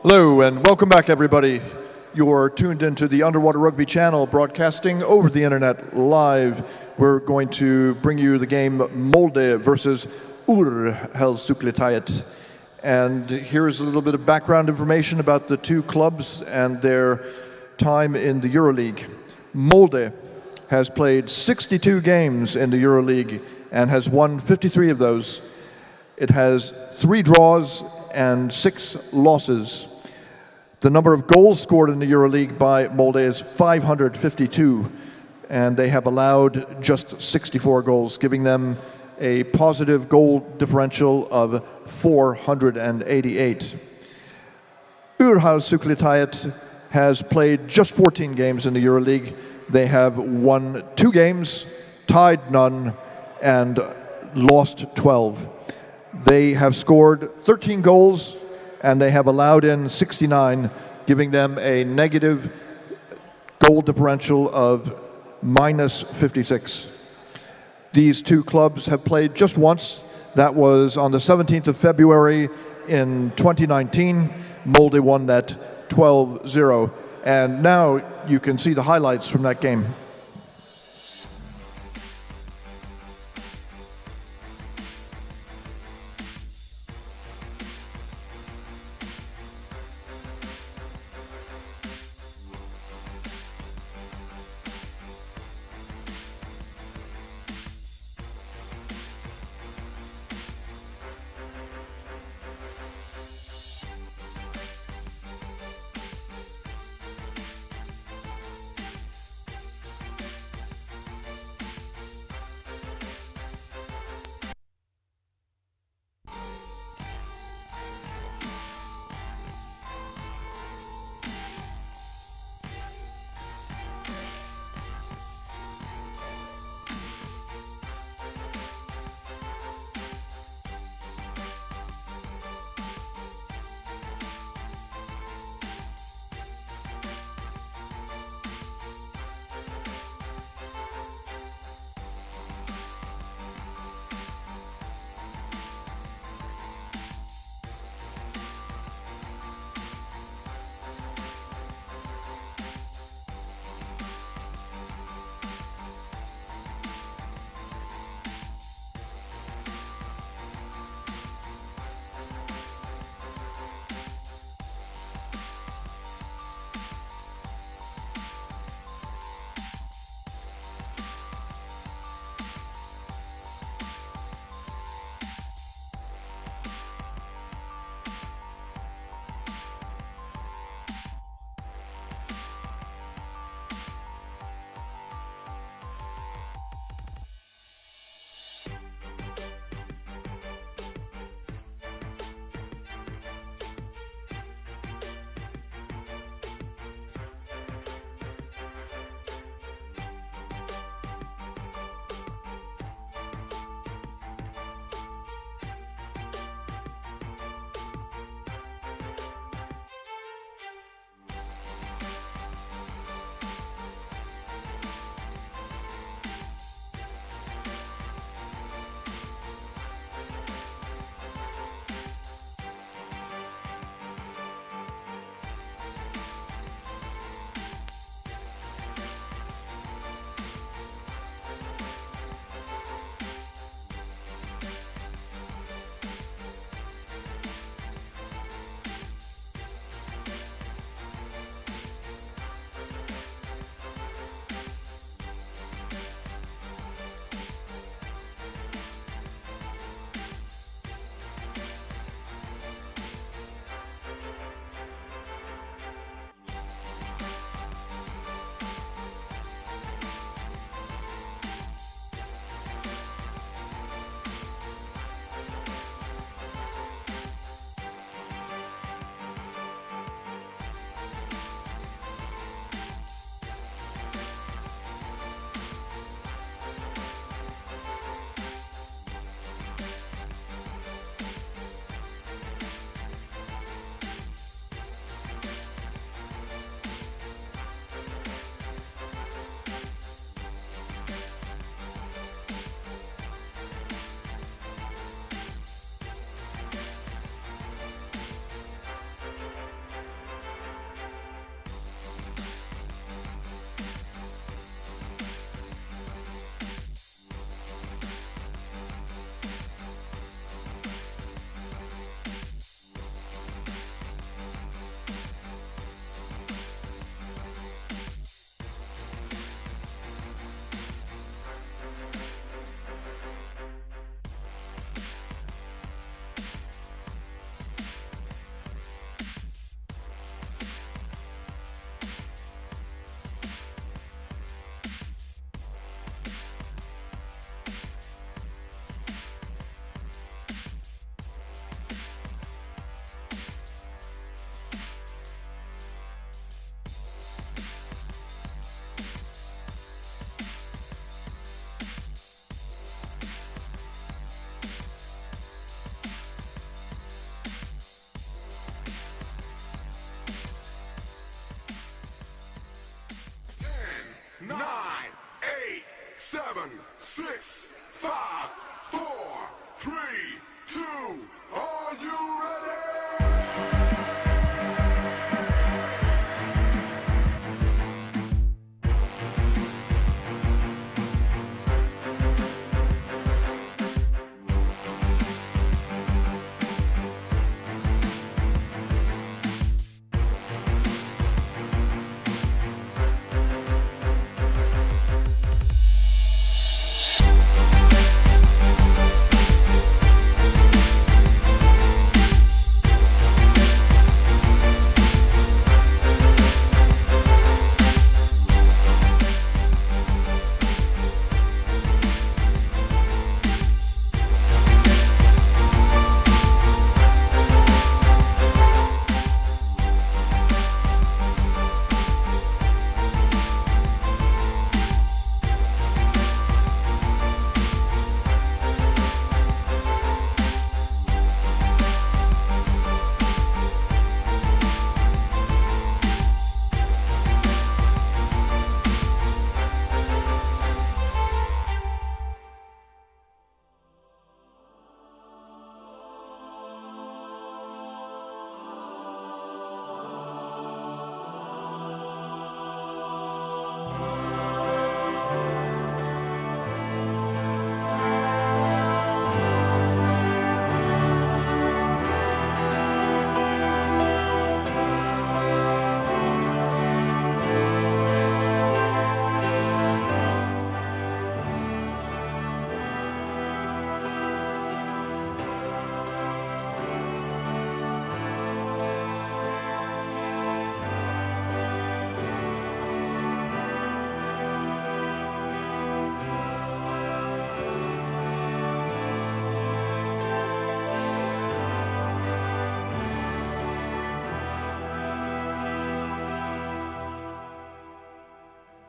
Hello and welcome back, everybody. You're tuned into the Underwater Rugby channel, broadcasting over the internet live. We're going to bring you the game Molde versus Urheilusukeltajat. And here's a little bit of background information about the two clubs and their time in the Euroleague. Molde has played 62 games in the Euroleague and has won 53 of those. It has 3 draws and 6 losses. The number of goals scored in the EuroLeague by Molde is 552, and they have allowed just 64 goals, giving them a positive goal differential of 488. Urheilusukeltajat has played just 14 games in the EuroLeague. They have won 2 games, tied none, and lost 12. They have scored 13 goals, and they have allowed in 69, giving them a negative goal differential of minus 56. These two clubs have played just once. That was on the 17th of February in 2019. Molde won that 12-0. And now you can see the highlights from that game. 9, 8, 7, 6, 5, 4, 3, 2, are you ready?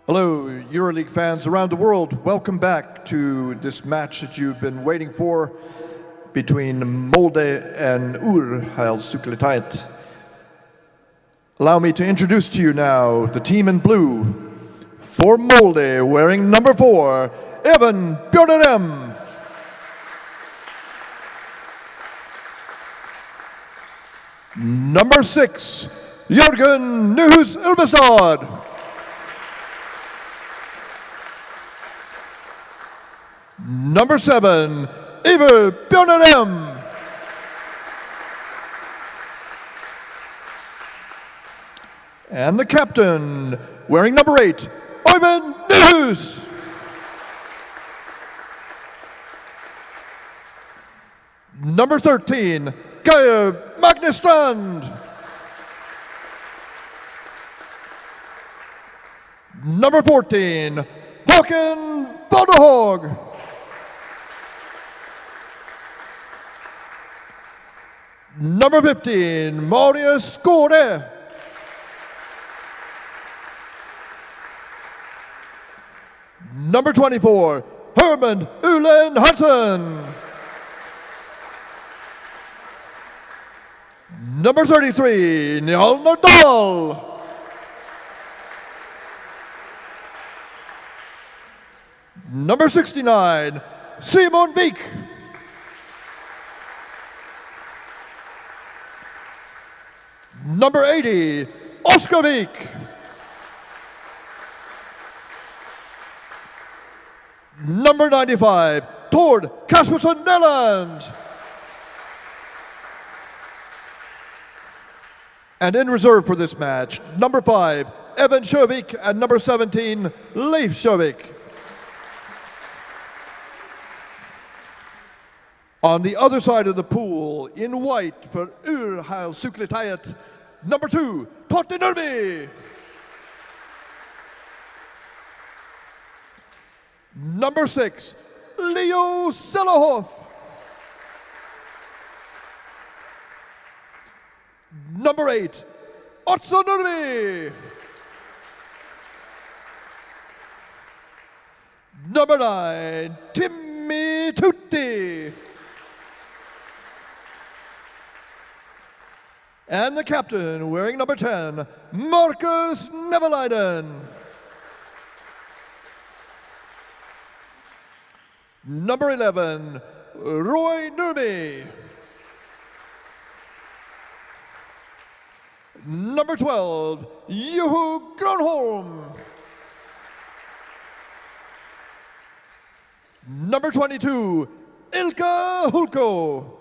Hello, Euroleague fans around the world. Welcome back to this match that you've been waiting for between Molde and Urheilusukeltajat. Allow me to introduce to you now the team in blue. For Molde, wearing number 4, Even Björnerem. Number 6, Jörgen Nyhus Urbestad. Number 7, Iver Björnerem. And the captain, wearing number 8, Oyvind Nyhus. Number 13, Geir Magnestrand. Number 14, Håkan Bodehog. Number 15, Marius Skåre. Number 24, Herman Ulen Hansen. Number 33, Njalnar Dahl. Number 69, Simon Wijk. Number 80, Oscar Wijk. Number 95, Tord Kaspersen Nelland. And in reserve for this match, number 5, Evan Sjövik, and number 17, Leif Sjövik. On the other side of the pool, in white for Urheilusukeltajat, number 2, Totti Nurmi. Number 6, Leo Selohoff. Number 8, Otso Nurmi. Number 9, Timmy Tutti. And the captain, wearing number 10, Marcus Neveleiden. Number 11, Roy Nurmi. Number 12, Juho Gronholm. Number 22, Ilkka Hulko.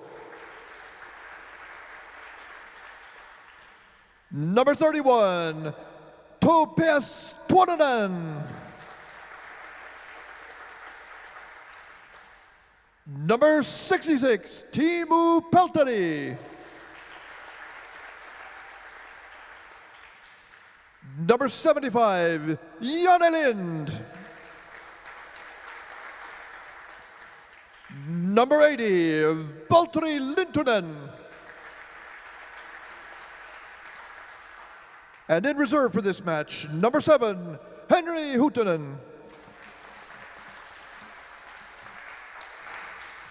Number 31, Topias Tuonanen. Number 66, Teemu Peltari. Number 75, Janne Lind. Number 80, Valtteri Lintunen. And in reserve for this match, number 7, Henry Huutonen.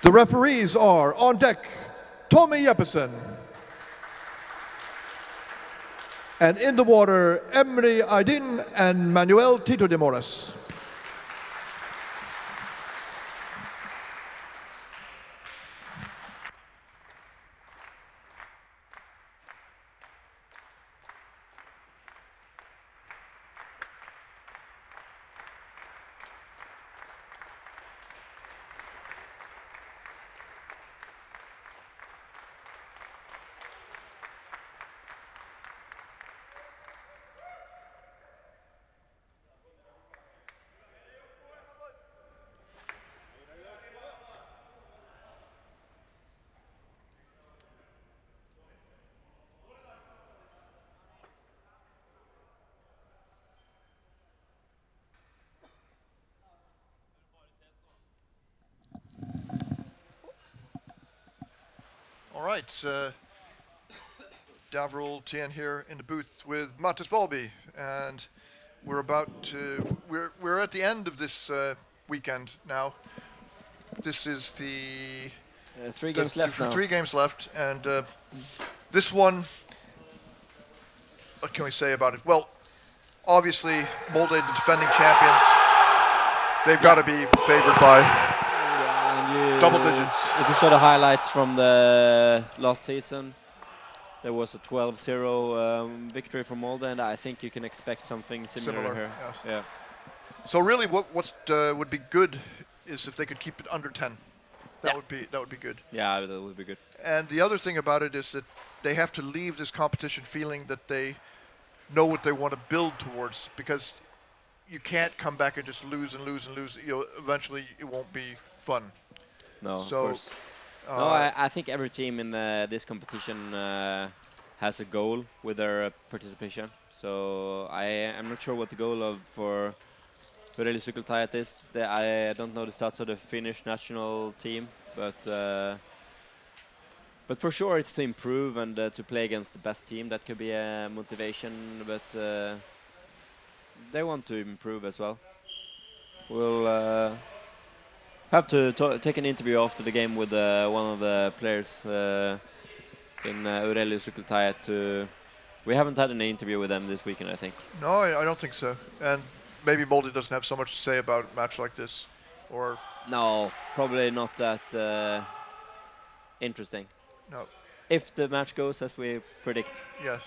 The referees are on deck, Tommy Jeppesen. And in the water, Emre Aydin and Manuel Tito de Moras. All right, Davril Tien here in the booth with Mattis Volby, and we're at the end of this weekend now. This is the 3 games left now. 3 games left, and this one, what can we say about it? Well, obviously, Molde, the defending champions, they've got to be favored by double digits. If you saw the highlights from the last season, there was a 12-0 victory for Molde, and I think you can expect something similar here. Yes. Yeah. So really, what would be good is if they could keep it under 10. That would be good. Yeah, that would be good. And the other thing about it is that they have to leave this competition feeling that they know what they want to build towards, because you can't come back and just lose and lose and lose. Eventually it won't be fun. No, so, of course. No, I think every team in this competition has a goal with their participation. So I am not sure what the goal for Urheilusukeltajat is. I don't know the stats of the Finnish national team, but for sure it's to improve and to play against the best team. That could be a motivation, but they want to improve as well. We'll have to take an interview after the game with one of the players in Urheilusukeltajat. We haven't had an interview with them this weekend, I think. No, I don't think so. And maybe Molde doesn't have so much to say about a match like this, or no, probably not that interesting. No. If the match goes as we predict. Yes.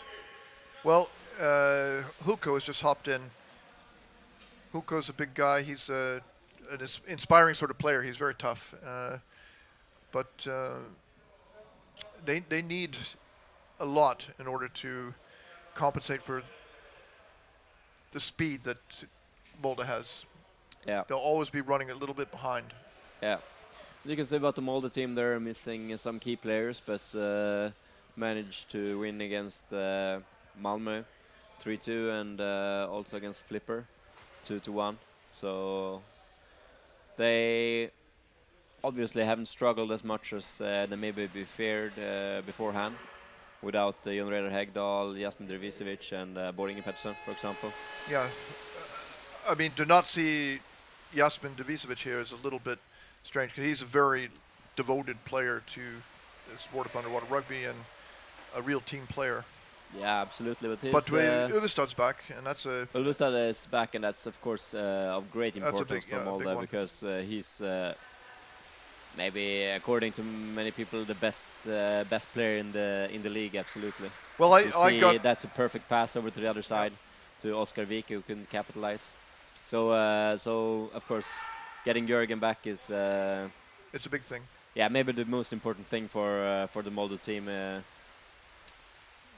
Well, Hulko has just hopped in. Hulko's a big guy. He's an inspiring sort of player. He's very tough. But they need a lot in order to compensate for the speed that Molde has. Yeah. They'll always be running a little bit behind. Yeah. You can say about the Molde team, they're missing some key players, but managed to win against Malmö 3-2 and also against Flipper 2-1. So they obviously haven't struggled as much as they maybe be feared beforehand, without Jon Reidar Hegdal, Jasmin Drvisevic and Bård Inge Pettersson, for example. Yeah. I mean, to not see Jasmin Drvisevic here is a little bit strange, because he's a very devoted player to the sport of underwater rugby and a real team player. Yeah, absolutely. But Uvestad's back, and that's a... Uvestad is back, and that's, of course, of great importance big, for Molde, because he's maybe according to many people, the best player in the league. Absolutely. Well, I got that's a perfect pass over to the other side to Oscar Vik, who couldn't capitalize. So of course, getting Jürgen back is it's a big thing. yeah, maybe the most important thing for the Molde team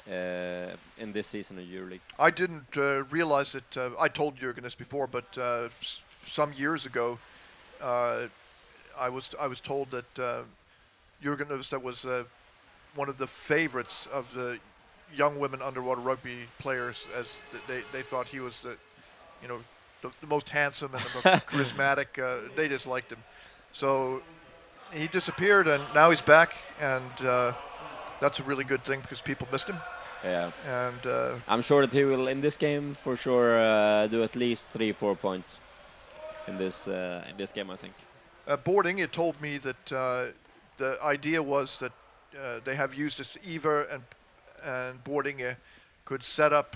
in this season of Euroleague. I didn't realize it. I told Jürgen this before, but some years ago, I was told that Jürgen Överstedt was one of the favorites of the young women underwater rugby players, as they thought he was the most handsome and the most charismatic. They just liked him. So he disappeared, and now he's back, and that's a really good thing because people missed him. Yeah. And I'm sure that he will, in this game, for sure, do at least 3-4 points in this game, I think. Boarding, it told me that the idea was that they have used this Eva and Boarding could set up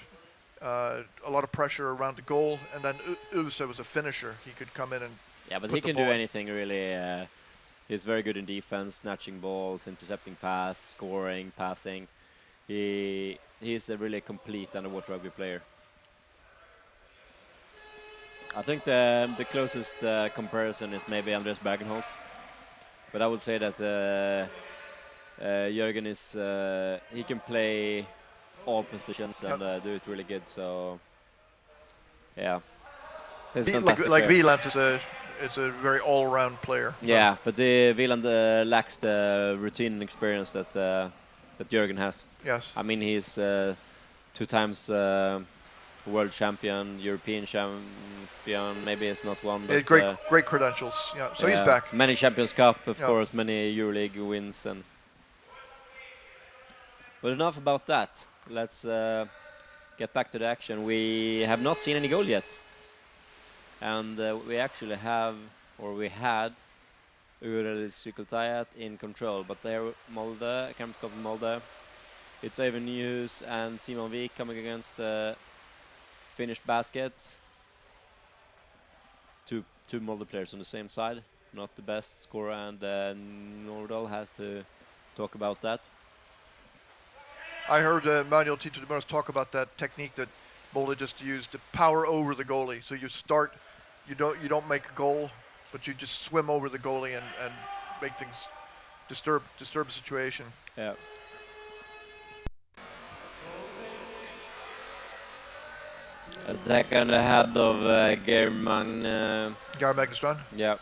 a lot of pressure around the goal, and then Överstedt was a finisher. He could come in and but put he the can ball do in. anything really. He's very good in defense, snatching balls, intercepting pass, scoring, passing. He's a really complete underwater rugby player. I think the closest comparison is maybe Andreas Bergenholtz, but I would say that Jürgen is he can play all positions and do it really good. So yeah, he's fantastic like player. Wieland is a very all-round player. Yeah, but Wieland lacks the routine and experience that Jürgen has. Yes. I mean, he's 2 times world champion, European champion. Maybe it's not one. But, great credentials. Yeah. So he's back. Many Champions Cup, of course. Many Euroleague wins. But enough about that. Let's get back to the action. We have not seen any goal yet, and we actually we had Urheilusukeltajat in control. But there, Molde, Campus Cup Molde. It's Even News and Simon Vik coming against the finished baskets. Two Molde players on the same side. Not the best scorer, and Nordahl has to talk about that. I heard Manuel Tito de Moraes talk about that technique that Molde just used to power over the goalie. So you start, you don't make a goal, but you just swim over the goalie and make things disturb the situation. Yeah. Attack on the head of German. Gar Magnustrand. Yeah.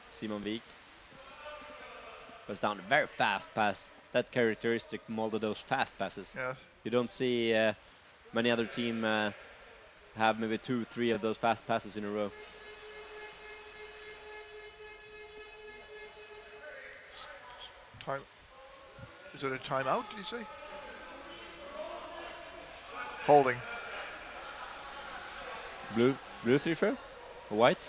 Simon Vik was down a very fast pass. That characteristic Molde, those fast passes. Yes. You don't see many other team have maybe 2-3 of those fast passes in a row. Time. Is it a timeout, did you say? Holding. Blue 3-4? White?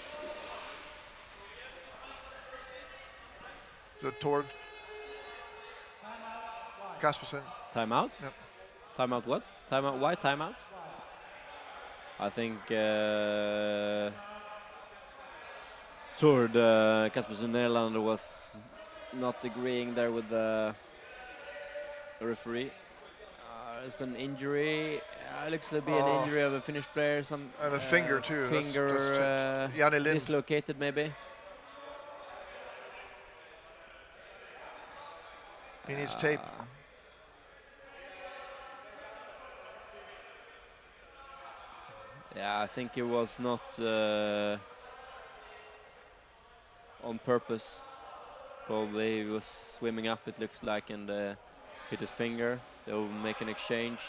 Is it toward Kaspersen? Timeout? Yep. Timeout what? Timeout? Why timeout? I think Tord Kaspersen Nederlander was not agreeing there with the referee. It's an injury. It looks to be an injury of a Finnish player. And a finger too. Finger Janne Lind. dislocated maybe. He needs tape. Yeah, I think it was not on purpose. Probably he was swimming up, it looks like, and hit his finger. They'll make an exchange.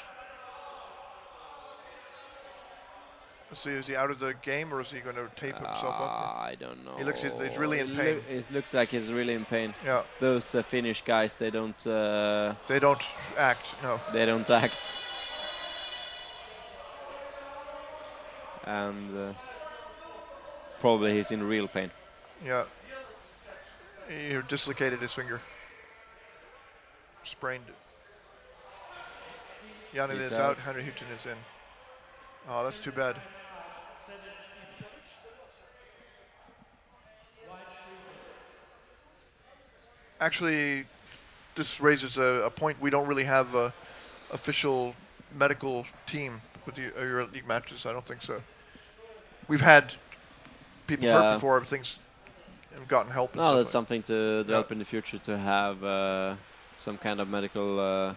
Let's see, is he out of the game or is he going to tape himself up? I don't know. He looks, he's really in pain. It looks like he's really in pain. Yeah. Those Finnish guys, they don't. They don't act. No. They don't act. And probably he's in real pain. Yeah. He dislocated his finger. Sprained it. Janin He's is out. Henry Hutton is in. Oh, that's too bad. Actually, this raises a point. We don't really have a official medical team with the Euroleague matches. I don't think so. We've had people hurt before, but things have gotten help. No, that's something to develop in the future, to have some kind of medical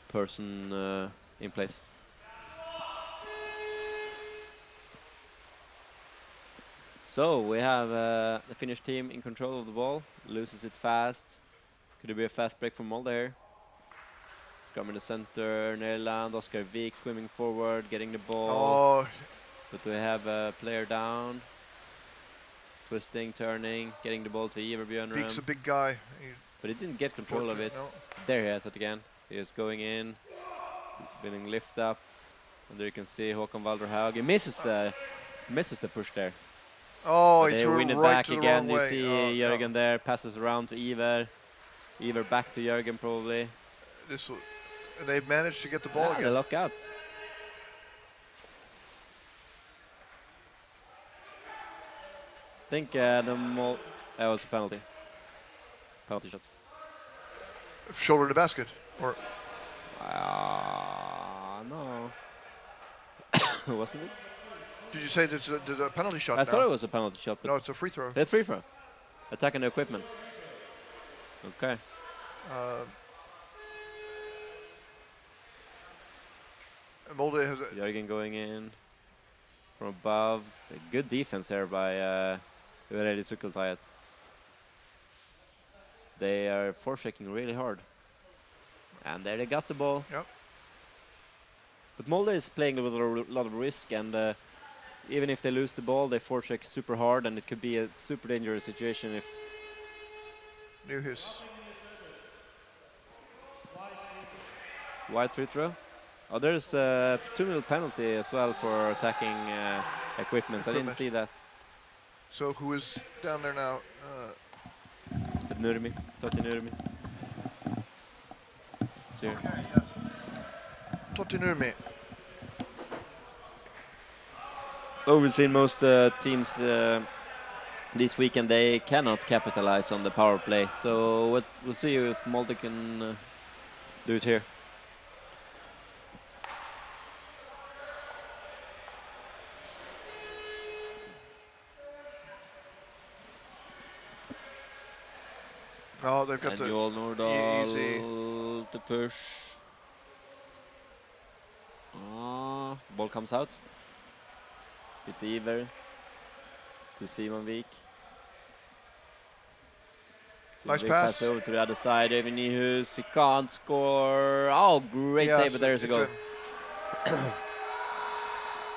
person in place. So we have the Finnish team in control of the ball, loses it fast. Could it be a fast break from Molde here? Scrum in the center, Nederland, Oscar Wijk swimming forward, getting the ball. Oh. But we have a player down. Twisting, turning, getting the ball to Iver Björnram. Wik's a big guy. But he didn't get control of it. No. There he has it again. He is going in, winning lift up. And there you can see Håkan Valderhaug. He misses the push there. Oh, but he they threw win it right back to the again. wrong You way. see Jörgen there, passes around to Iver. Iver back to Jörgen probably. And they've managed to get the ball They again. lock out. I think that was a penalty. Penalty shot. Shoulder to basket, or no. Wasn't it? did you say there's a penalty shot? I now? thought it was a penalty shot, but No, it's a free throw. it's free throw. Attacking the equipment. Okay. Molde has Jörgen going in from above. A good defense there by Urheilusukeltajat. They are forechecking really hard. And there they got the ball. Yep. But Molde is playing with a lot of risk, and even if they lose the ball, they forecheck super hard, and it could be a super dangerous situation if... Newhus. Wide free throw. Oh, there's a 2-minute penalty as well for attacking equipment. I didn't see that. So who is down there now? Nurmi, Totti Nurmi. Okay, yes. Totti Nurmi. Oh, we've seen most teams this weekend, they cannot capitalize on the power play. So we'll see if Molde can do it here. Oh, they've got And the Joel Nordahl easy. to push. Ball comes out. It's Iver to Simon Wijk. Nice Wijk pass. over to the other side. Even Nihus, he can't score. Oh, great save, but there's a goal. That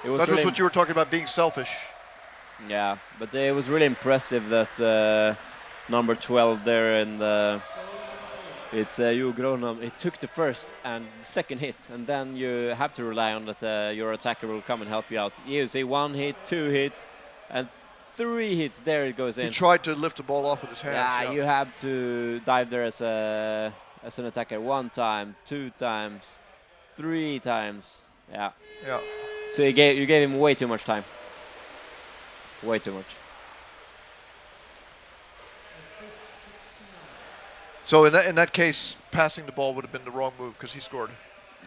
was what you were talking about, being selfish. Yeah, but it was really impressive that number 12 there in the... It's Joe Gronholm. It took the first and second hit, and then you have to rely on that your attacker will come and help you out. You see 1 hit, 2 hit, and 3 hits. There it goes in. He tried to lift the ball off with his hands. Yeah, you have to dive there as an attacker 1 time, 2 times, 3 times. Yeah. Yeah. So you gave him way too much time. Way too much. So in that case, passing the ball would have been the wrong move because he scored.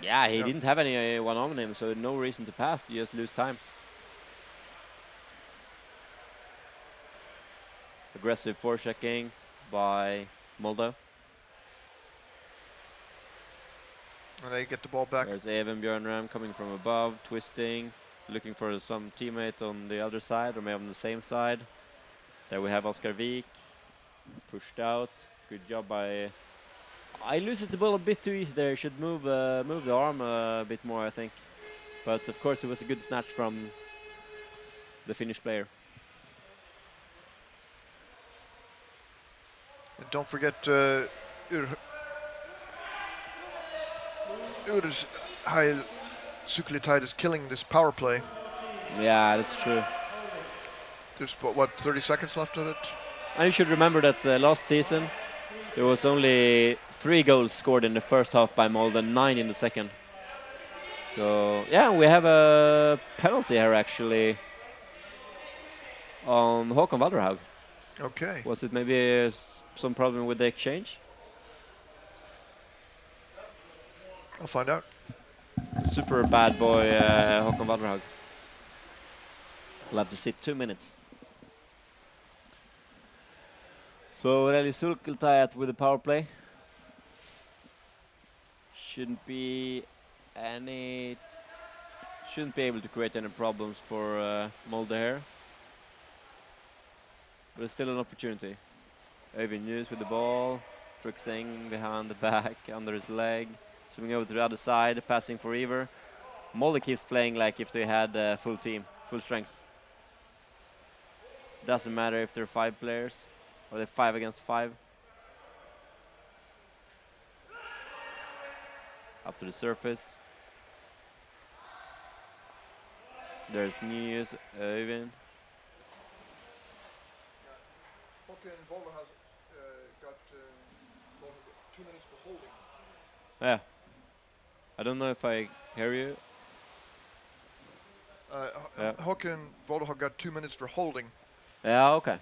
Yeah, he didn't have anyone on him, so no reason to pass. You just lose time. Aggressive forechecking by Molde. And they get the ball back. There's Even Björnram coming from above, twisting, looking for some teammate on the other side, or maybe on the same side. There we have Oscar Wijk, pushed out. Good job by... I loses the ball a bit too easy there. Should move the arm a bit more, I think. But of course, it was a good snatch from the Finnish player. And don't forget Urheilusukeltajat is killing this power play. Yeah, that's true. There's what 30 seconds left of it. And you should remember that last season there was only 3 goals scored in the first half by Molde, 9 in the second. So yeah, we have a penalty here actually on Håkon Valderhaug. Okay. Was it maybe some problem with the exchange? I'll find out. Super bad boy Håkon Valderhaug. He'll have to sit 2 minutes. So Urheilusukeltajat with the power play. Shouldn't be able to create any problems for Molde here. But it's still an opportunity. Øyvind News with the ball, tricksing behind the back, under his leg, swinging over to the other side, passing for Iver. Molde keeps playing like if they had a full team, full strength. Doesn't matter if they're 5 players or they're 5 against 5. Up to the surface. There's News, Øyvind. Håkon Volder has got 2 minutes for holding. Yeah. I don't know if I hear you. Yeah. Håkon Volder has got 2 minutes for holding. Yeah, okay.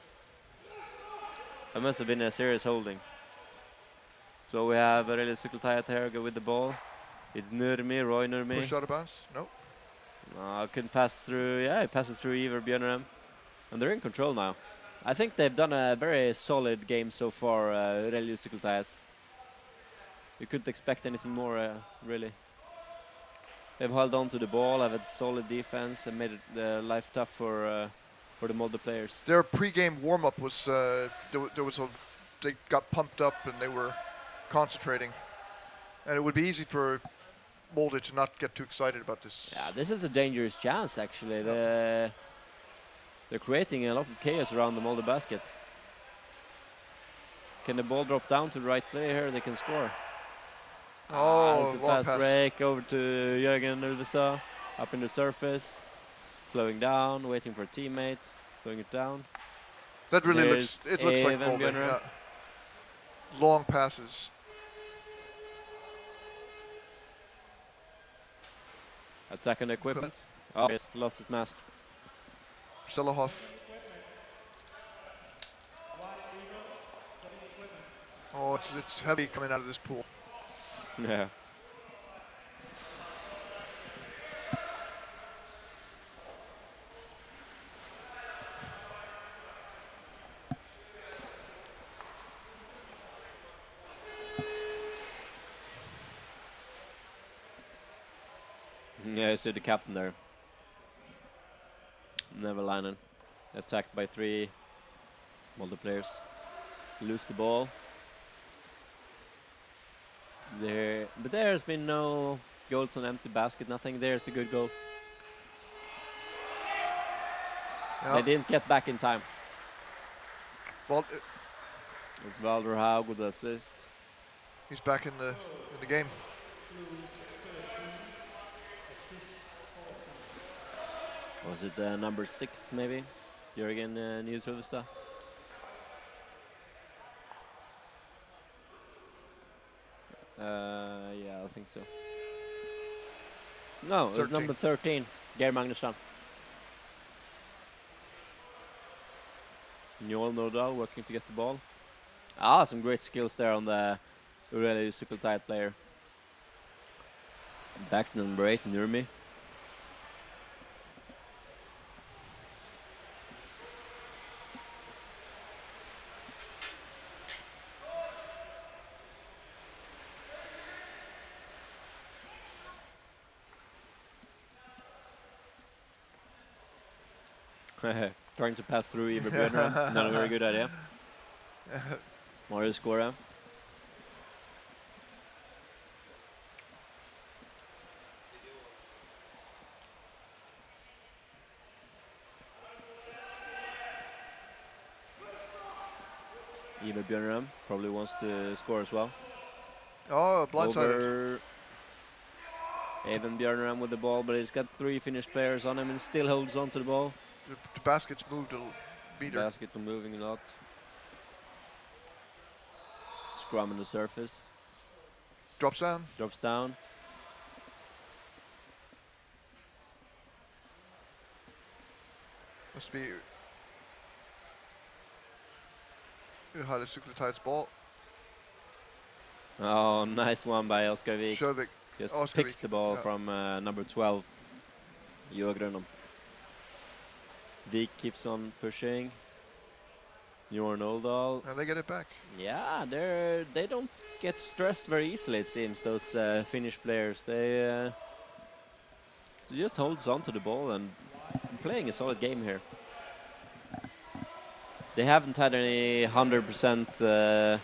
That must have been a serious holding. So we have Urheilusukeltajat here go with the ball. It's Roy Nurmi. Push out of bounds? No. No, couldn't pass through. Yeah, it passes through Iver Bjørnarem. And they're in control now. I think they've done a very solid game so far, Urheilusukeltajat. You couldn't expect anything more, really. They've held on to the ball, have had solid defense, and made it life tough for the Molde players. Their pre-game warm-up was they got pumped up and they were concentrating, and it would be easy for Molde to not get too excited about this. Yeah, this is a dangerous chance actually. They're creating a lot of chaos around the Molde basket. Can the ball drop down to the right player here? They can score. Oh, it's a long fast pass. break over to Jørgen Ulvestad, up in the surface, slowing down, waiting for a teammate, slowing it down. That really There's looks like Even Molde. Bjørnarem. Yeah. Long passes. Attack on the equipment. Oh, yes, lost his mask. Selahoff. Oh, it's heavy coming out of this pool. Yeah. Yeah, I see the captain there. Neverlinen. Attacked by 3 Molde players. Lose the ball. But there's been no goals on empty basket, nothing. There's a good goal. Yeah. They didn't get back in time. Vol- It's Valderhaug with the assist. He's back in the game. Was it number 6 maybe? Jørgen Ulvestad. Yeah, I think so. No, it was 13. number 13, Geir Magnusson. Njål Nordahl working to get the ball. Some great skills there on the Urheilusukeltajat player. Back to number 8, Nurmi. Trying to pass through Iver Bjørnarem. Not a very good idea. Mario Skora. Iver Bjørnarem probably wants to score as well. Oh, blindsided. Over Even Bjørnarem with the ball, but he's got 3 Finnish players on him and still holds on to the ball. The basket's moved a meter. Basket moving a lot. Scrum on the surface. Drops down. Drops down. Must be Urheilusukeltajat's ball. Oh, nice one by Oskar Wijk. Sjövik. Just Oskar picks Wijk, the ball yeah. from number 12, Joa Grönholm. Wijk keeps on pushing. Jorn Oldal. And they get it back. Yeah, they don't get stressed very easily, it seems, those Finnish players. They just holds on to the ball and playing a solid game here. They haven't had any 100%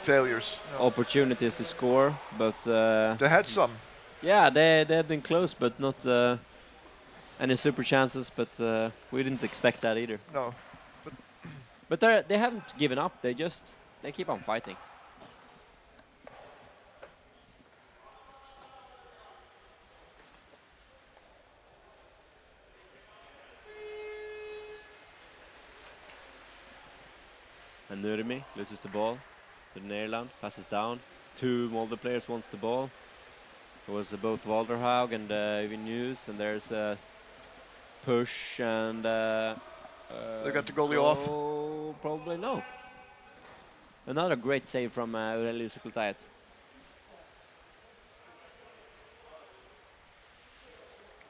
Failures. No. opportunities to score, but They had some. yeah, they had been close, but not any super chances. But we didn't expect that either. No. But they haven't given up. They keep on fighting. And Nurmi loses the ball to Nederland, passes down. 2 Molde players wants the ball. It was both Walderhaug and Even News, and there's a push and They got the goalie off. Probably no. Another great save from Urheilusukeltajat.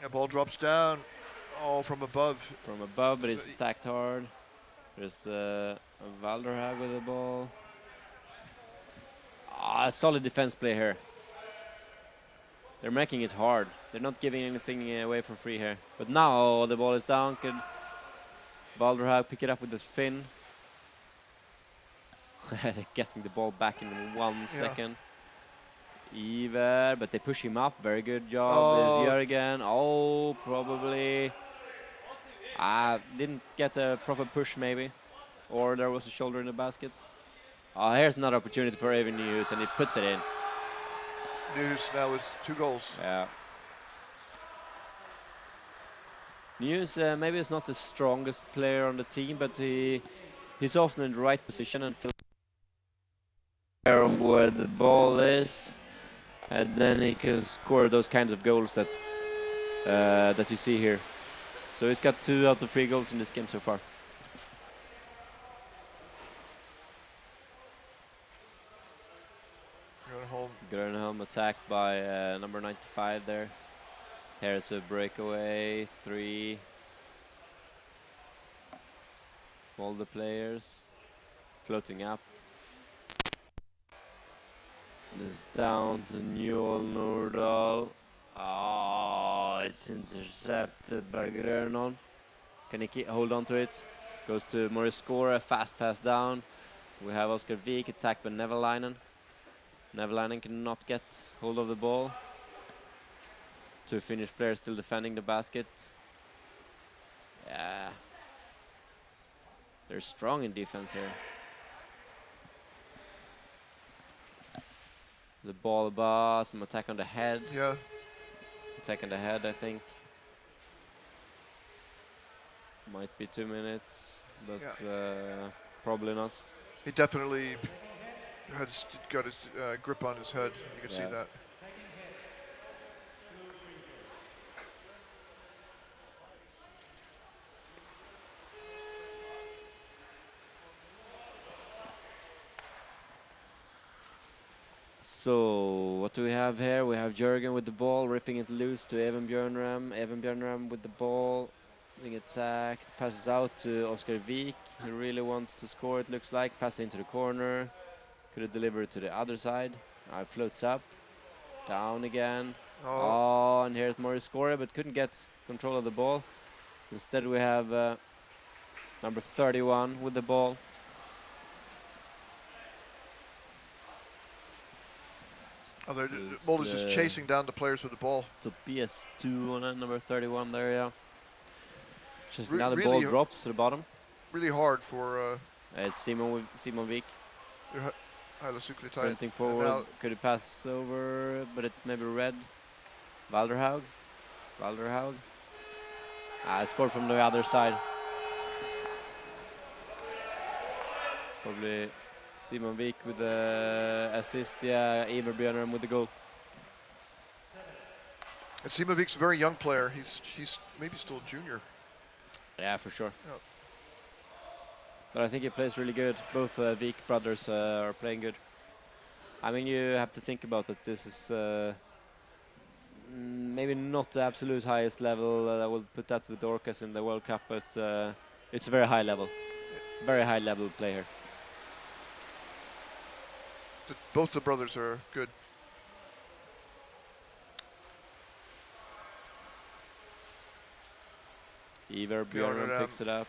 The ball drops down. Oh, from above. From above, but it's attacked hard. There's Walderhaug with the ball. Ah, solid defense play here. They're making it hard. They're not giving anything away for free here. But now the ball is down. Could Walderhaug pick it up with his fin? Getting the ball back in 1 second. Iver, but they push him up. Very good job. Jörgen. Oh, probably. Didn't get a proper push maybe. Or there was a shoulder in the basket. Here's another opportunity for Even News, and he puts it in. News now with 2 goals. Yeah. News maybe is not the strongest player on the team, but he's often in the right position and feels aware of where the ball is, and then he can score those kinds of goals that that you see here. So he's got 2 out of 3 goals in this game so far. Grönholm attacked by number 95 there. Here's a breakaway, 3 Molde players floating up. It's down to Newell Nordahl. Oh, it's intercepted by Grönholm. Can he hold on to it? Goes to Morris Score, a fast pass down. We have Oskar Wijk attacked by Nevalainen. Nevalainen cannot get hold of the ball. 2 Finnish players still defending the basket. Yeah. They're strong in defense here. The ball above, some attack on the head. Yeah. Attack on the head, I think. Might be 2 minutes, but probably not. He definitely got his grip on his head. You can see that. So, what do we have here? We have Jörgen with the ball, ripping it loose to Even Björnram. Even Björnram with the ball, being attacked, passes out to Oskar Wijk. He really wants to score, it looks like. Passes into the corner. Could have delivered to the other side. Now it floats up. Down again. And here's Morris Score, but couldn't get control of the ball. Instead we have number 31 with the ball. Molde is just chasing down the players with the ball. Tobias 2 on number 31 there, yeah. Just now the really ball drops to the bottom. Really hard for... It's Simon Wijk. Sprinting forward, could he pass over, but it maybe red. Walderhaug. Scored from the other side. Probably Simon Wijk with the assist, Iver Björnram with the goal. And Simon Wik's a very young player. He's maybe still a junior. Yeah, for sure. Yep. But I think he plays really good. Both Vik brothers are playing good. I mean, you have to think about that. This is maybe not the absolute highest level. I will put that with Orcas in the World Cup, but it's a very high level. Very high level player. Both the brothers are good. Iver Bjorn Bjorn and, picks it up,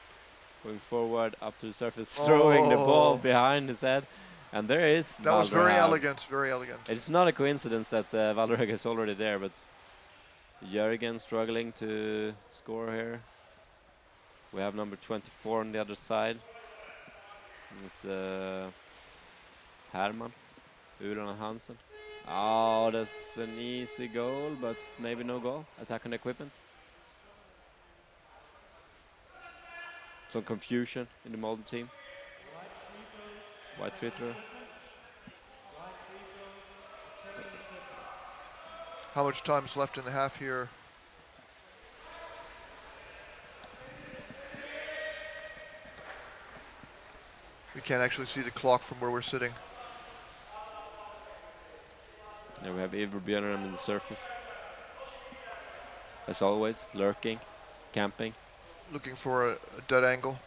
going forward up to the surface, throwing the ball behind his head. And there is That was very Valderhag. elegant, very elegant. It's not a coincidence that Valderhag is already there, but Jörgen struggling to score here. We have number 24 on the other side. It's Herman, Uran Hansen. Oh, that's an easy goal, but maybe no goal. Attack on equipment. Some confusion in the Molde team. White free throw. How much time is left in the half here? We can't actually see the clock from where we're sitting. There we have Iver Björnram in the surface. As always, lurking, camping. Looking for a dead angle.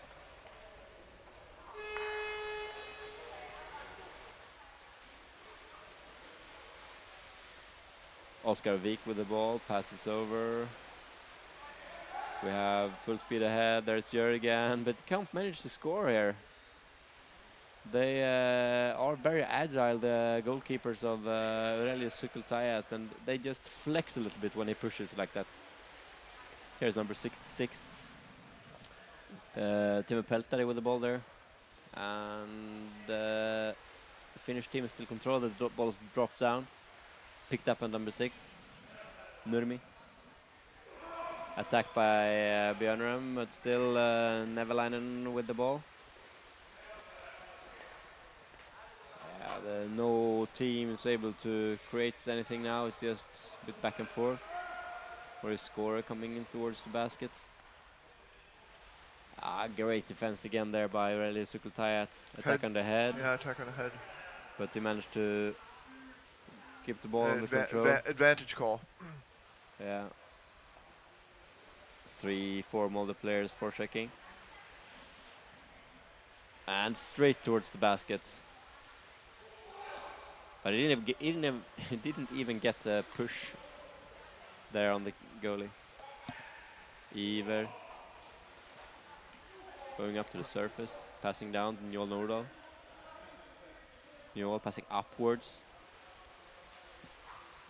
Oscar Vik with the ball, passes over. We have full speed ahead, there's Jörgen, but can't manage to score here. They are very agile, the goalkeepers of Urheilusukeltajat, and they just flex a little bit when he pushes like that. Here's number 66. Timo Peltari with the ball there. And the Finnish team is still controlled, the ball is dropped down. Picked up on number 6, Nurmi. Attacked by Björnram, but still Nevalainen with the ball. No team is able to create anything now, it's just a bit back and forth. For his scorer coming in towards the basket. Great defense again there by Urheilusukeltajat. Attack on the head. Yeah, attack on the head. But he managed to keep the ball under control. Advantage call. Yeah. 3-4 Molde players for checking. And straight towards the basket. But he didn't even get a push there on the goalie. Iver going up to the surface, passing down to Njol Nordahl. Njol passing upwards.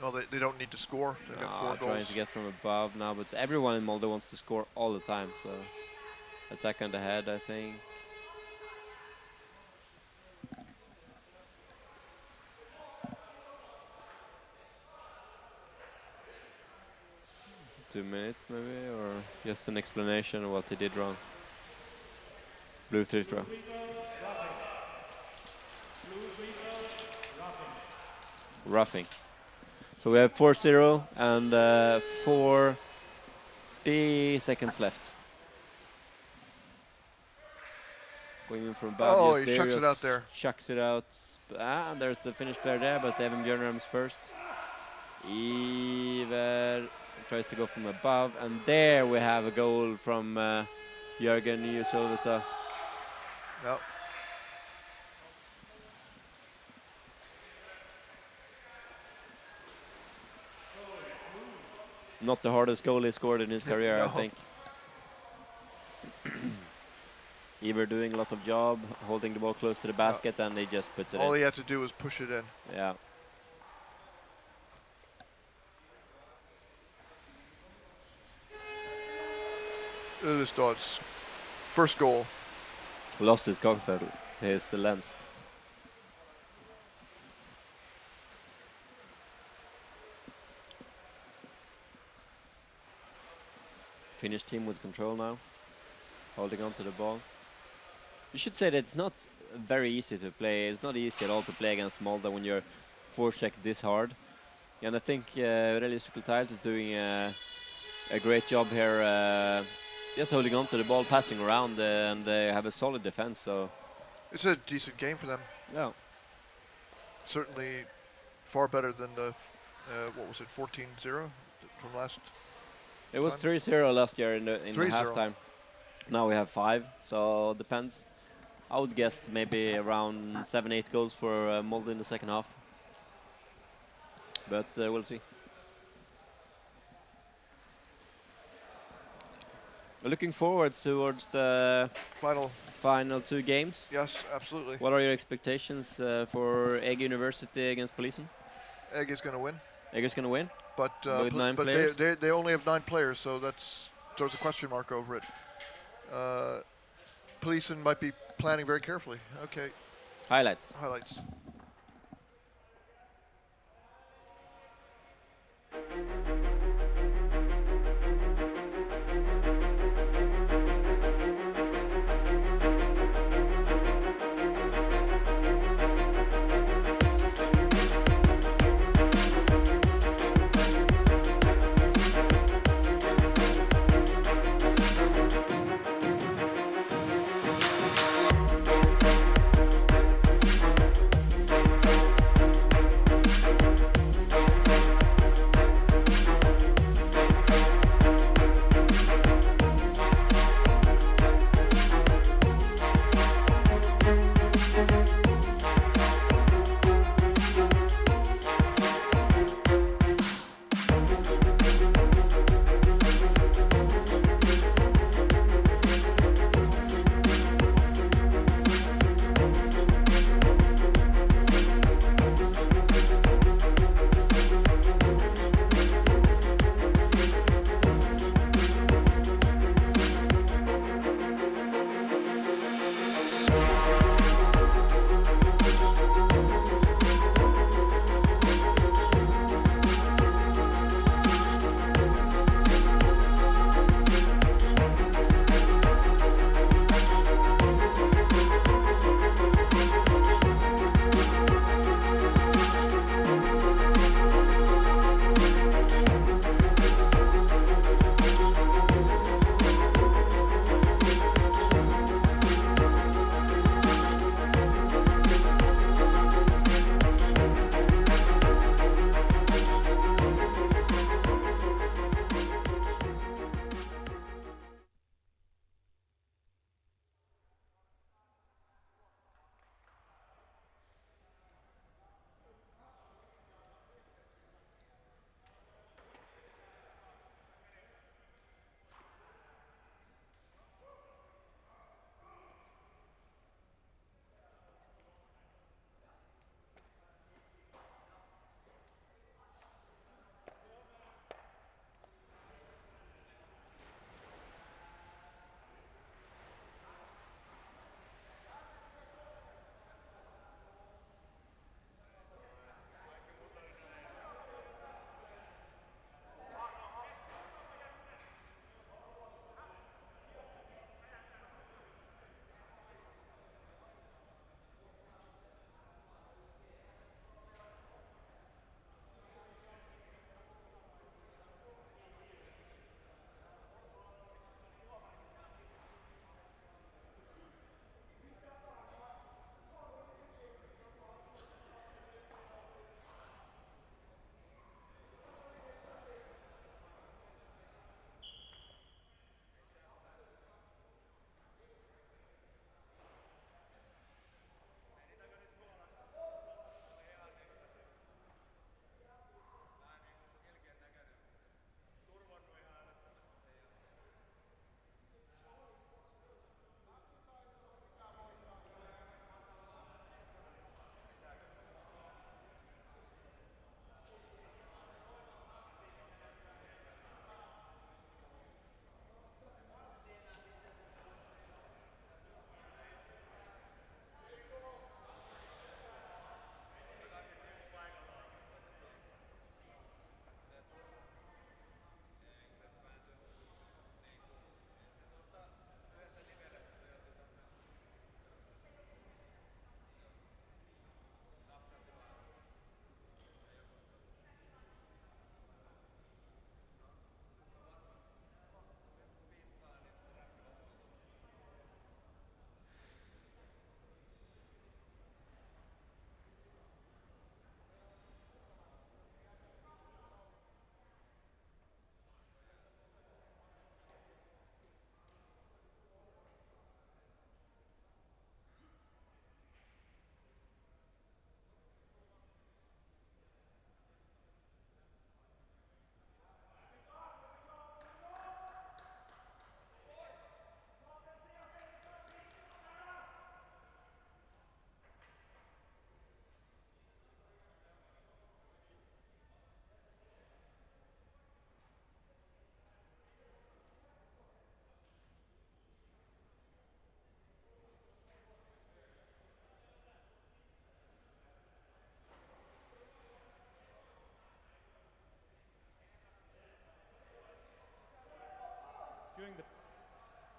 No, they don't need to score. They've got 4 goals. Trying to get from above now, but everyone in Molde wants to score all the time, so attack on the head, I think. Is it 2 minutes maybe, or just an explanation of what he did wrong? Blue free throw. Roughing. So we have 4-0 and 40 seconds left. Going in from above. Oh, he chucks it out there. Chucks it out. And there's the Finnish player there, but Evan Björnram's first. Iver tries to go from above, and there we have a goal from Jörgen Nyhus-Olvestad. Yep. Not the hardest goal he scored in his career, No. I think. Iver doing a lot of job, holding the ball close to the basket, and he just puts it All in. he had to do was push it in. Yeah. Urheilusukeltajat's first goal. Lost his cocktail, his lens. Finnish team with control now, holding on to the ball. You should say that it's not very easy to play. It's not easy at all to play against Molde when you're forechecked this hard. And I think Urheilusukeltajat is doing a great job here just holding on to the ball, passing around, and they have a solid defense. So It's a decent game for them. yeah, Certainly far better than the, what was it, 14-0 from last? it was Fun. 3-0 last year in the 3-0. halftime. Now we have 5, so depends. I would guess maybe around 7-8 goals for Molde in the second half. But we'll see. Looking forward towards the final 2 games. Yes, absolutely. What are your expectations for Egg University against Polisen? Egg is going to win. Egg is going to win, But, with 9 but players. they only have 9 players, so there's a question mark over it. Policen might be planning very carefully. Okay, Highlights. highlights.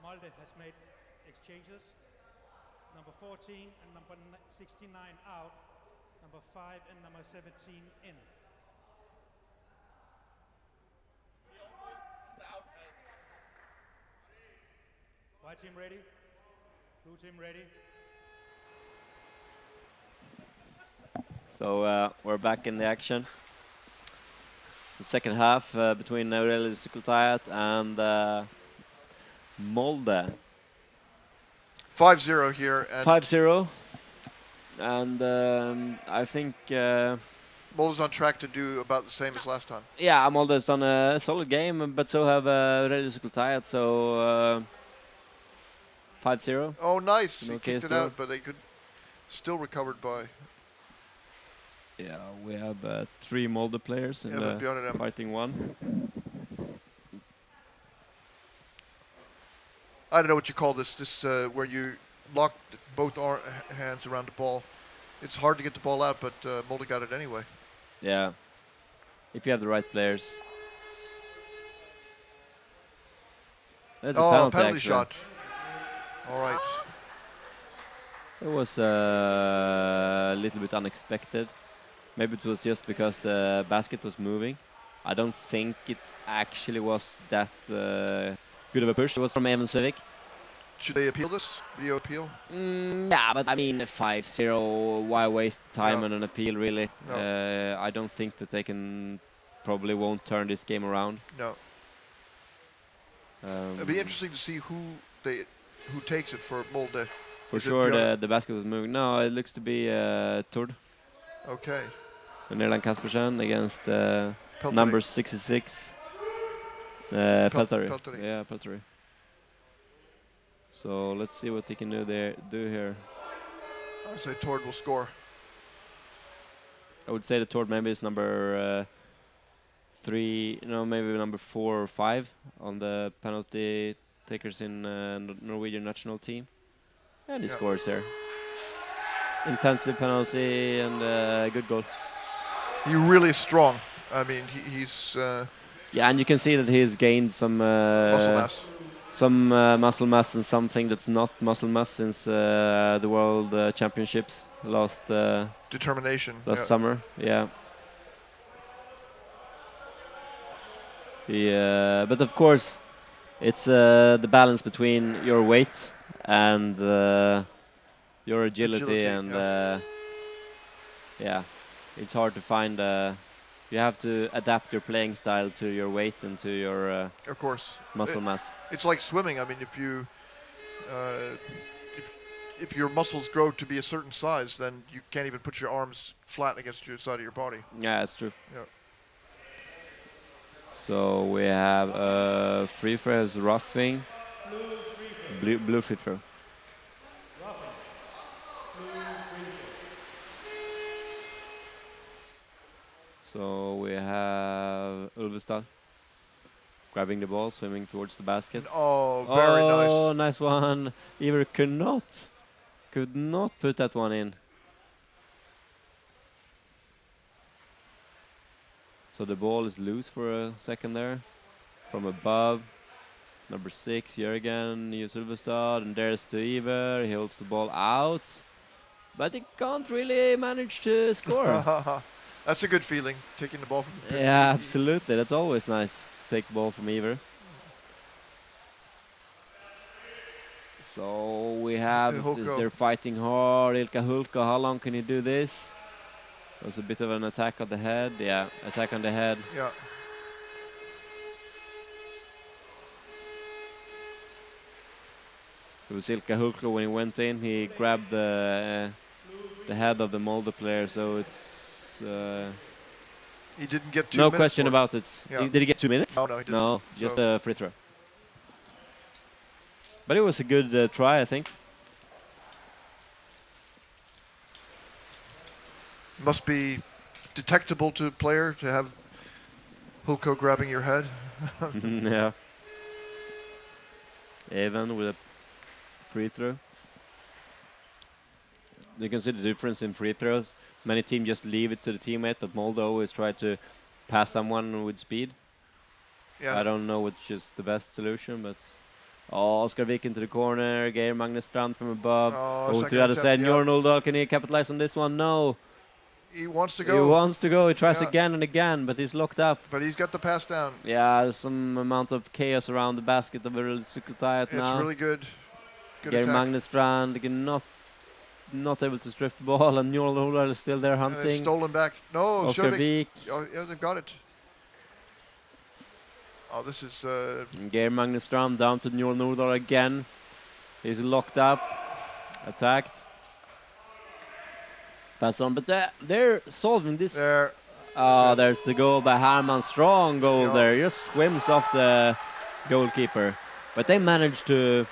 Molde has made exchanges. Number 14 and number 69 out. Number 5 and number 17 in. White team ready? Blue team ready? So we're back in the action. The second half between Urheilusukeltajat and Molde. 5-0 here. And 5-0. And I think, Molde's on track to do about the same as last time. yeah, Molde has done a solid game, but so have Urheilusukeltajat. So 5-0. Oh, nice. He Okay, kicked it still. out, but they could still recovered by. Yeah, we have 3 Molde players in Yeah, but beyond the it, fighting one. I don't know what you call this. This where you lock both hands around the ball. It's hard to get the ball out, but Molde got it anyway. Yeah, if you have the right players. That's a penalty, penalty actually. shot. All right. It was a little bit unexpected. Maybe it was just because the basket was moving. I don't think it actually was that good of a push. It was from Evan Civic. Should they appeal this? Video appeal? Yeah, but I mean, 5-0, why waste time No. on an appeal, really? No. I don't think that they probably won't turn this game around. No. It'd be interesting to see who takes it for Molde. For Is it sure, Björn? the basket was moving. No, it looks to be Tord. Okay. Nerland Kaspersen against Pelteri. number 66. Pelteri. Pelteri. Yeah, Pelteri. So let's see what they can do here. I would say Tord will score. I would say the Tord maybe is number 3, maybe number 4 or 5 on the penalty takers in Norwegian national team. And he scores here. Intensive penalty and good goal. He's really strong. I mean, he's Yeah, and you can see that he's gained some muscle mass. some muscle mass and something that's not muscle mass since the World Championships last Determination. Yeah. summer. Yeah. But of course, it's the balance between your weight and your agility and yeah, it's hard to find. You have to adapt your playing style to your weight and to your Of course. muscle mass. It's like swimming. I mean, if you if your muscles grow to be a certain size, then you can't even put your arms flat against your side of your body. Yeah, that's true. Yeah. So we have free throw as roughing. Blue free throw. So we have Ulvestad grabbing the ball, swimming towards the basket. Oh, very nice. Oh, nice one. Iver could not put that one in. So the ball is loose for a second there. From above, number 6, Jörgen, Nils Ulvestad, and there's to Iver. He holds the ball out, but he can't really manage to score. That's a good feeling, taking the ball from the pin. Yeah, absolutely. That's always nice to take the ball from Iver. So we have, they're fighting hard. Ilkka Hulka, how long can he do this? It was a bit of an attack on the head. Yeah, attack on the head. Yeah. It was Ilkka Hulka when he went in. He grabbed the head of the Molde player, so it's... he didn't get 2 no minutes. question about it. Yeah. Did he get 2 minutes? No, he didn't. No, just So- a free throw. But it was a good try, I think. Must be detectable to a player to have Hulko grabbing your head. Yeah. Evan with a free throw. You can see the difference in free throws. Many teams just leave it to the teammate, but Molde always try to pass someone with speed. Yeah. I don't know which is the best solution, but Oh, Oskar Vik into the corner. Geir Magnus Strand from above. Oh, Over to second the other attempt, side. yeah. Jorn Uldal, can he capitalize on this one? No. He wants to He go, wants to go. He tries Yeah. again and again, but he's locked up. but he's got the pass down. Yeah, there's some amount of chaos around the basket of Urheilusukeltajat now. It's really good. Good Geir attack. Magnus Strand not able to strip the ball, and Jorn Uldal is still there And it's hunting. stolen back. No, Oskar Sjövik. Vik. Oh, yeah, they've got it. Oh, this is... Geir Magnus Strand down to Jorn Uldal again. He's locked up, attacked. Pass on, but they're solving this. there. Oh, there's the goal by Herman. Strong goal Yeah. there. Just swims off the goalkeeper. But they managed to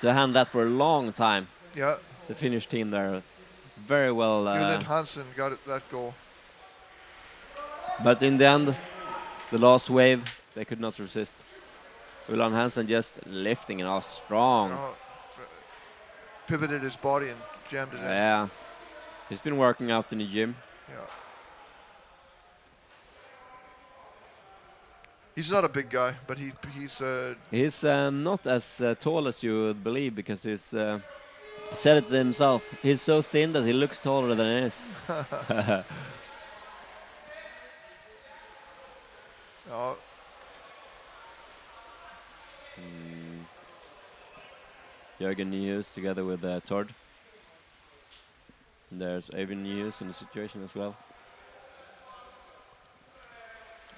handle that for a long time. Yeah, The Finnish team there. Very well. Newland Hansen got it, that goal. But in the end, the last wave, they could not resist. Ulan Hansen just lifting it off strong. Oh, pivoted his body and jammed it in. Yeah. He's been working out in the gym. Yeah. He's not a big guy, but he's He's not as tall as you would believe, because he's said it himself. He's so thin that he looks taller than he is. oh, Jörgen Nyhus together with Tord. And there's Eivind Nyhus in the situation as well.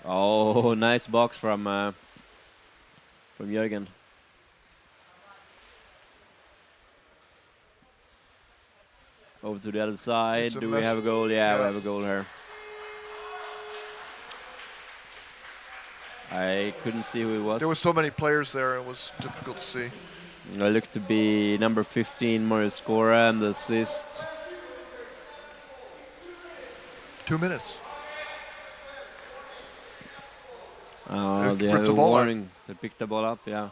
Oh, nice box from Jörgen. Over to the other side. It's a Do we mess. have a goal? Yeah, we Yeah. have a goal here. I couldn't see who it was. there was so many players there, it was difficult to see. I looked to be number 15, Morris Scora, and the assist. 2 minutes. Oh, They they have ripped a the ball up. warning. They picked the ball up, yeah.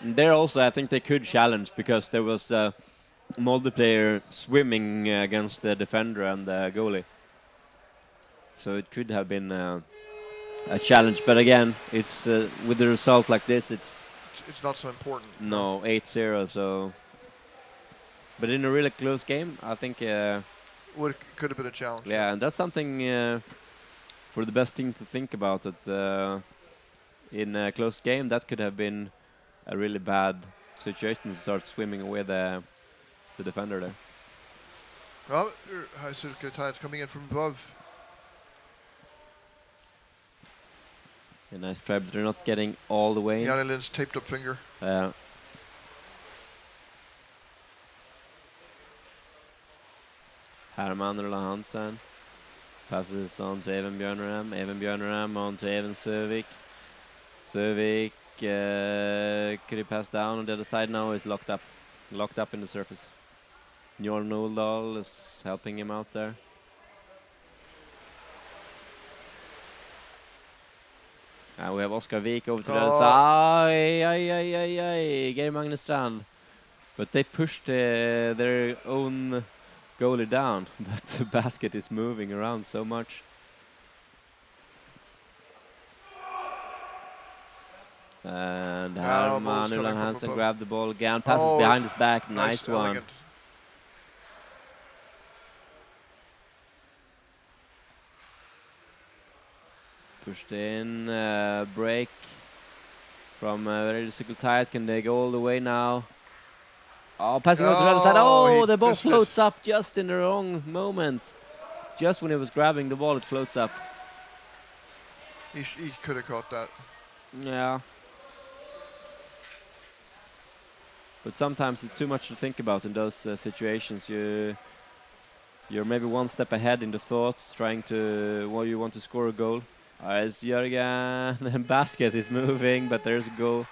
And there also, I think they could challenge, because there was a Molde player swimming against the defender and the goalie. So it could have been a challenge. But again, it's with the result like this, it's It's not so important. no 8-0. So, but in a really close game, I think. Could have been a challenge. Yeah, and that's something for the best team to think about. That in a close game, that could have been a really bad situation to start swimming away the defender there. Well, Urheilusukeltajat coming in from above. A nice try, but they're not getting all the way in. Janne Lind's taped up finger. Herman Ulla Hansen passes on to Even Björneram. Even Björneram on to Even Sövik. Sövik, could he pass down on the other side? No, he's locked up. Locked up in the surface. Jorn Uldal is helping him out there. And we have Oskar Vik over to the other side. Geir Magnus Strand. But they pushed their own goalie down, but the basket is moving around so much. And Now Molde's Herman coming Ulan from Hansen above. grabbed the ball again, passes Oh, behind his back, nice one. elegant. Pushed in, break from Urheilusukeltajat. Can they go all the way now? Oh, passing over to the other side. Oh, Oh, he the ball missed it. floats up just in the wrong moment. Just when he was grabbing the ball, it floats up. He could have caught that. Yeah. But sometimes it's too much to think about in those situations. You're maybe one step ahead in the thoughts, trying to, well, you want to score a goal. As Jörgen, basket is moving, but there's a goal.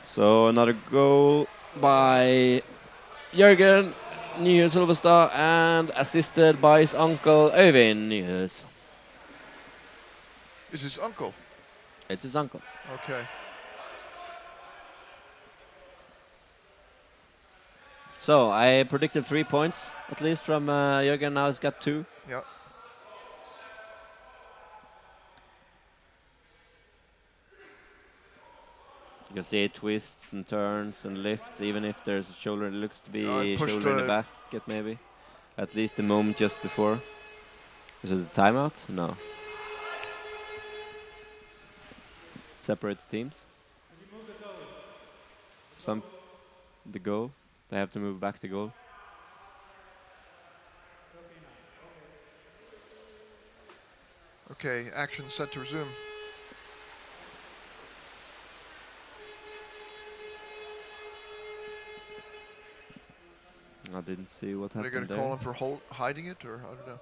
So another goal by Jörgen Nyhus Ulvestad, and assisted by his uncle Eivind Nyhus. Is his uncle? It's his uncle. Okay. So I predicted 3 points at least from Jürgen. Now he's got 2. Yeah. You can see it twists and turns and lifts, even if there's a shoulder. It looks to be pushed, shoulder in the basket, maybe. At least the moment just before. Is it a timeout? No. Separates teams. The goal. They have to move back the goal. Okay, action set to resume. I didn't see what They're happened going to call him for hiding it, or I don't know.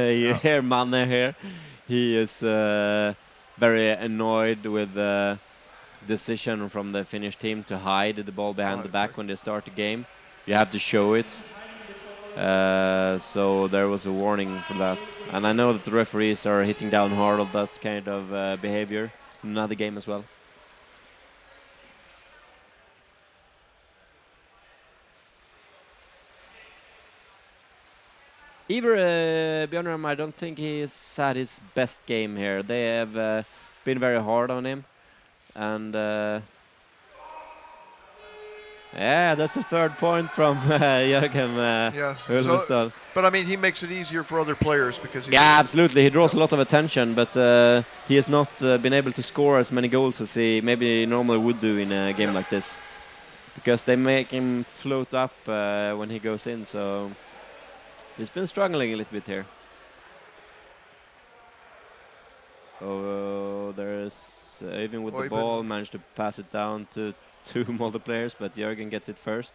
You hear Manne here. He is very annoyed with the decision from the Finnish team to hide the ball behind the back when they start the game. You have to show it. So there was a warning for that. And I know that the referees are hitting down hard on that kind of behavior in another game as well. Iver Björnram, I don't think he's had his best game here. They have been very hard on him. And yeah, that's the 3rd point from Jürgen Ulvestad. But I mean, he makes it easier for other players because yeah, absolutely. He draws a lot of attention, but he has not been able to score as many goals as he maybe normally would do in a game like this, because they make him float up when he goes in. So he's been struggling a little bit here. Oh, there's even with the ball, managed to pass it down to 2 Molde players, but Jürgen gets it first.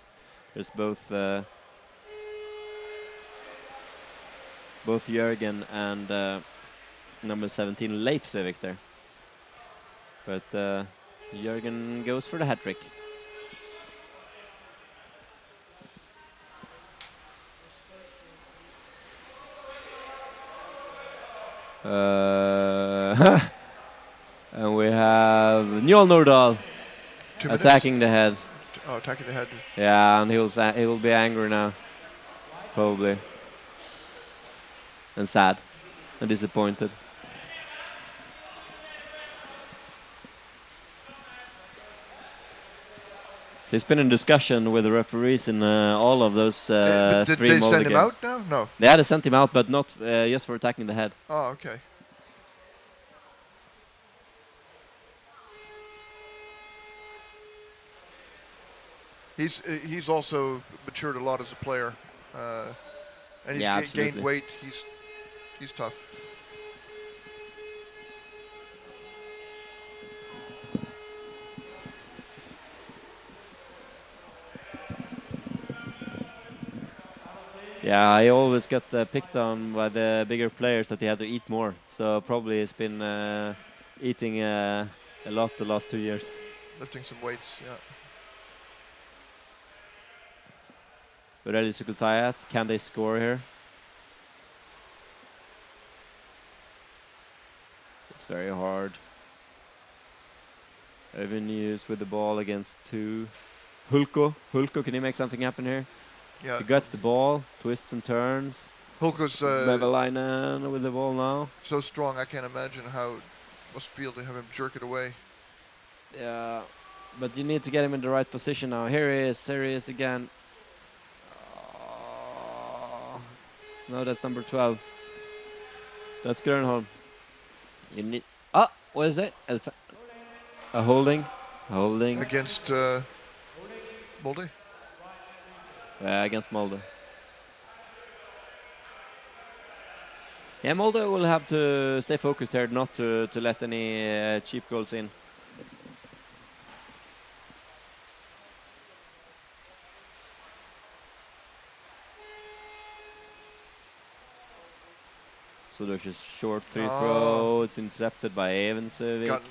There's both Jürgen and number 17 Leif Sevik there. But Jürgen goes for the hat-trick. And we have Njol Nordahl attacking the head. Oh, attacking the head. Yeah, and he will be angry now, probably, and sad, and disappointed. He's been in discussion with the referees in all of those 3 Molde games. Did they send him out now? No. Yeah, they sent him out, but not just for attacking the head. Oh, okay. He's also matured a lot as a player, and he's gained weight. He's tough. Yeah, I always got picked on by the bigger players that he had to eat more. So probably he's been eating a lot the last 2 years. Lifting some weights, yeah. Urheilusukeltajat, can they score here? It's very hard. Avenues with the ball against 2. Hulko, can he make something happen here? Yeah. He gets the ball, twists and turns. Hulko's Bevelainen with the ball now. So strong, I can't imagine how it must feel to have him jerk it away. Yeah, but you need to get him in the right position now. Here he is again. No, that's number 12. That's Grönholm. You need. Ah, what is it? A holding. Against Molde? Against Molde. Yeah, Molde will have to stay focused here, not to let any cheap goals in. So there's a short free throw. It's intercepted by Evensøvik.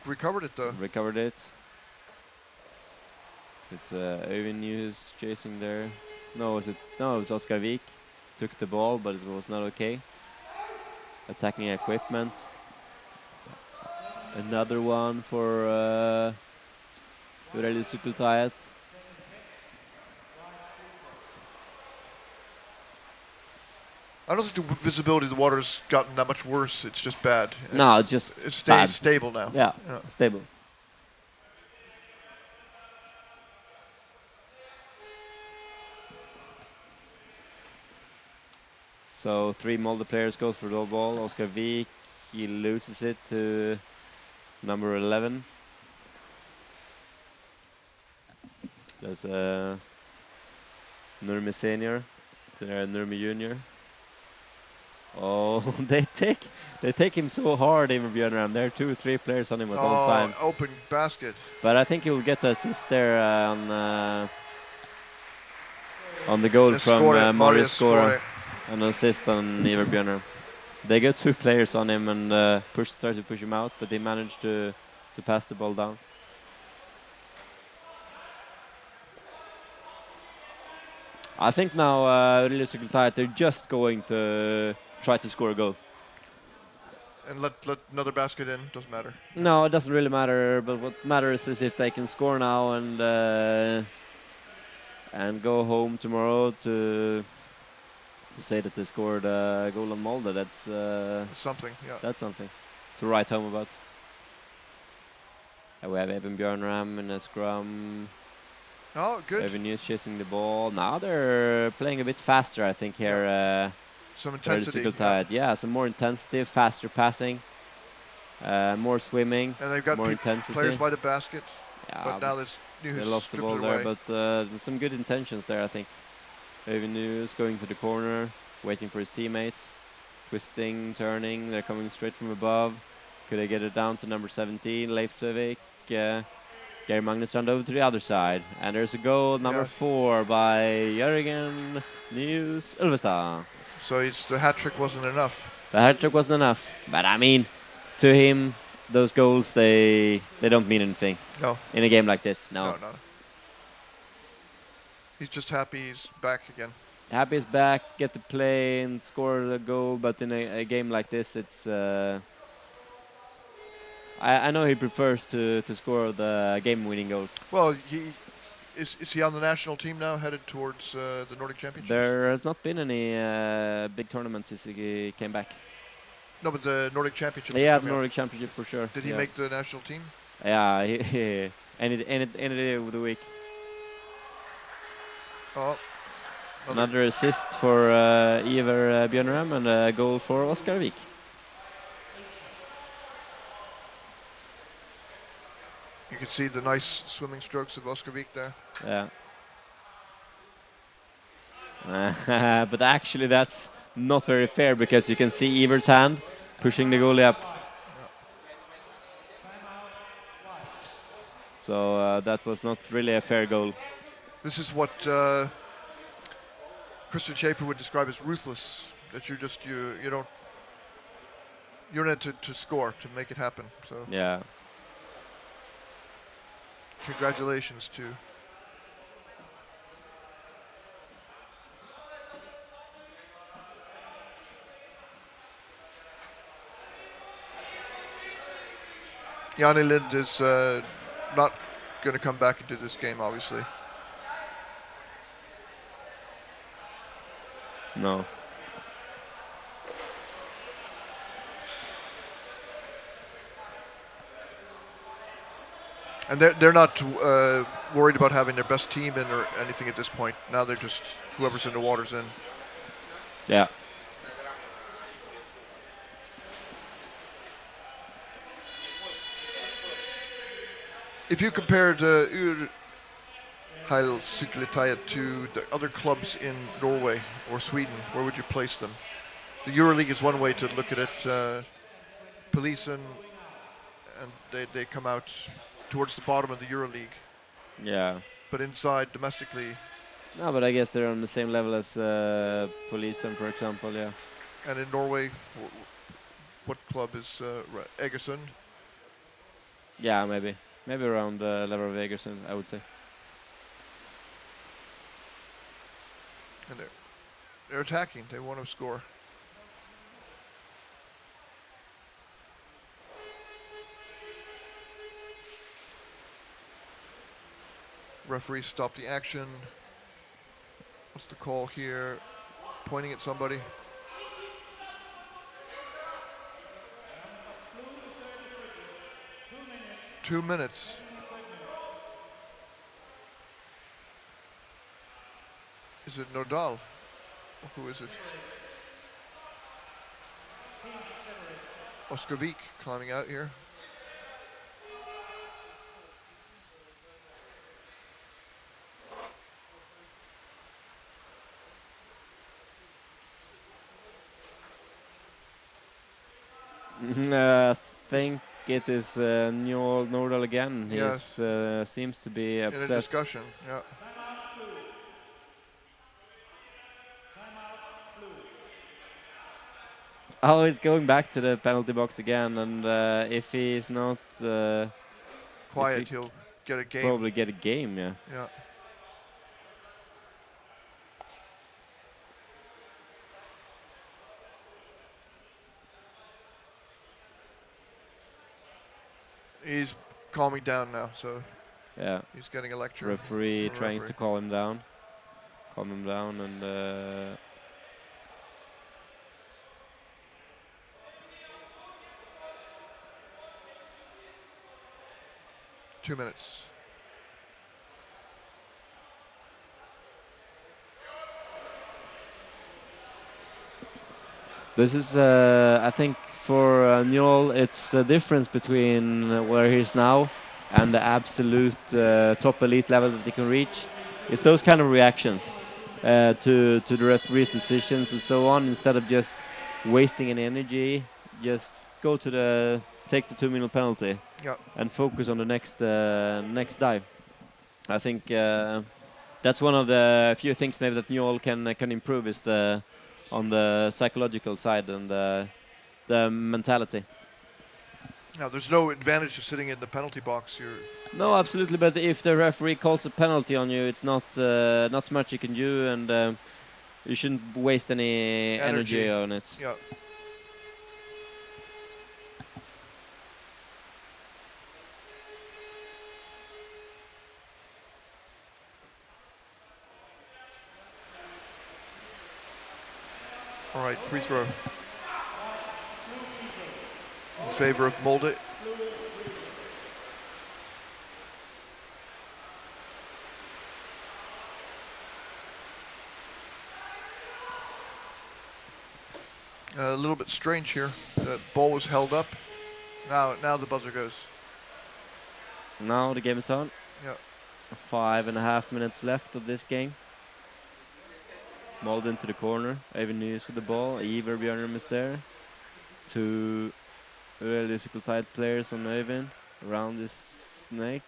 Recovered it though. Recovered it. It's Øyvind who's chasing there. No, it was Oskar Vik. Took the ball, but it was not okay. Attacking equipment. Another one for Urheilusukeltajat. I don't think the visibility of the water's gotten that much worse. It's just bad. No, it's just It's bad. stable now. Yeah, stable. So 3 Molde players goes for the ball. Oscar Vik, he loses it to number 11. There's Nurmi Senior, Nurmi Junior. Oh, they take him so hard, Ivar Björnram. There are 2 or 3 players on him at all time. Open basket. But I think he'll get the assist there on the goal from Marius Skåre. An assist on Ivar Björnram. They got 2 players on him and tried to push him out, but they managed to pass the ball down. I think now Urheilusukeltajat, they're just going to try to score a goal. And let another basket in, doesn't matter. No, it doesn't really matter, but what matters is if they can score now and go home tomorrow to say that they scored a goal on Molde. That's something, yeah. That's something to write home about. We have Eben Björnram in a scrum. Oh, good. Even News chasing the ball. Now they're playing a bit faster, I think, here. Some intensity. Yeah, some more intensity, faster passing, more swimming, and they've got more intensity. Players by the basket. Yeah, but now there's News. They lost the ball there, but some good intentions there, I think. Even News going to the corner, waiting for his teammates, twisting, turning. They're coming straight from above. Could they get it down to number 17, Leif Sövik? Gary Magnusstrand over to the other side. And there's a goal, number 4 by Jörgen News Ulvestad. So the hat trick wasn't enough. The hat trick wasn't enough. But I mean, to him, those goals, they don't mean anything. No. In a game like this, no. No. He's just happy he's back again. Happy he's back, get to play and score the goal, but in a game like this, it's... I know he prefers to score the game-winning goals. Well, is he on the national team now, headed towards the Nordic Championship? There has not been any big tournaments since he came back. No, but the Nordic Championship. Yeah, the Nordic Championship for sure. Did he make the national team? Yeah, he any day of the week. Oh, another assist for Ivar Björnram and a goal for Oscar Vik. You can see the nice swimming strokes of Oscar Vik there. Yeah. But actually that's not very fair because you can see Ivar's hand pushing the goalie up. So that was not really a fair goal. This is what Christian Schaefer would describe as ruthless. That you're in it to score, to make it happen. So yeah. Congratulations to Yanni Lind is not going to come back into this game, obviously. No. And they're not worried about having their best team in or anything at this point. Now they're just whoever's in the water's in. Yeah. If you compared Urheilusukeltajat to the other clubs in Norway or Sweden, where would you place them? The Euroleague is one way to look at it. Polisen, and they come out towards the bottom of the Euroleague. Yeah. But inside, domestically. No, but I guess they're on the same level as Polisen, for example, yeah. And in Norway, what club is Egersund? Yeah, maybe. Maybe around the level of Egersund, I would say. And they're attacking. They want to score. Referee stopped the action. What's the call here? Pointing at somebody. 2 minutes. Is it Nordal? Or who is it? Oskarvik climbing out here. I think it is Nordal again. He Yes. seems to be In a upset. discussion, yeah. Oh, he's going back to the penalty box again, and if he's not, Quiet, he he'll get a game. probably get a game. Yeah. Yeah. He's calming down now, so Yeah. he's getting a lecture. Referee from the trying to referee. calm him down, and 2 minutes. this is, I think, for Njol, it's the difference between where he's now and the absolute top elite level that he can reach. It's those kind of reactions to the referee's decisions and so on. Instead of just wasting any energy, just go to take the 2-minute penalty Yeah. and focus on the next dive. I think that's one of the few things maybe that Njol can improve is on the psychological side and the mentality. Now, there's no advantage to sitting in the penalty box. No, absolutely. But if the referee calls a penalty on you, it's not so much you can do, and you shouldn't waste any energy on it. Yeah. All right, free throw. In favor of Molde. A little bit strange here. The ball was held up. Now the buzzer goes. Now the game is on. Yeah. 5.5 minutes left of this game. Molde into the corner. Even News with the ball. Iver Björnrum is there. Two Urheilusukeltajat players on Øyvind around this snake.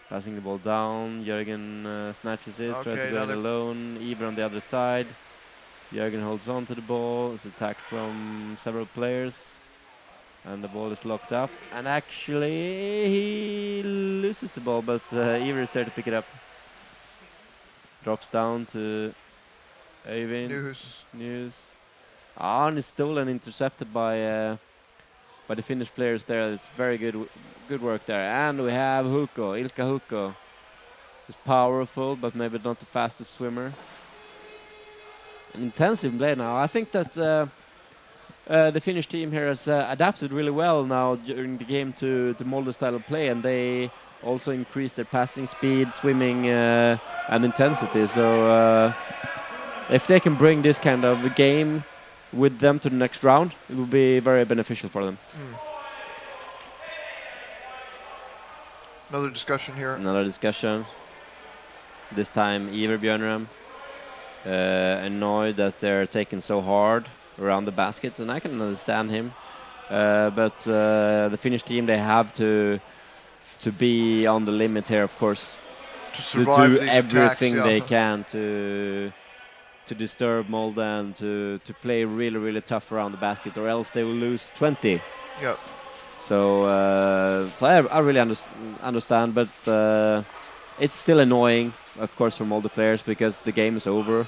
Passing the ball down. Jürgen snatches it. Tries to Okay, go now in they're- alone. Iver on the other side. Jürgen holds on to the ball. It's attacked from several players. And the ball is locked up. And actually, he loses the ball, but Iver is there to pick it up. Drops down to Øyvind. News. And it's stolen, intercepted by the Finnish players there. It's very good work there. And we have Ilkka Hukko. He's powerful, but maybe not the fastest swimmer. An intensive play now. I think that the Finnish team here has adapted really well now during the game to the Molde style of play, and they also increased their passing speed, swimming, and intensity. So if they can bring this kind of game with them to the next round, it will be very beneficial for them. Another discussion here. Another discussion. This time, Iver Björnrum annoyed that they're taking so hard around the baskets, and I can understand him. But the Finnish team, they have to be on the limit here, of course, To to survive do these everything attacks, they yeah. can to disturb Molde and to play really, really tough around the basket, or else they will lose 20. Yeah. So I really understand, but it's still annoying, of course, for Molde players because the game is over.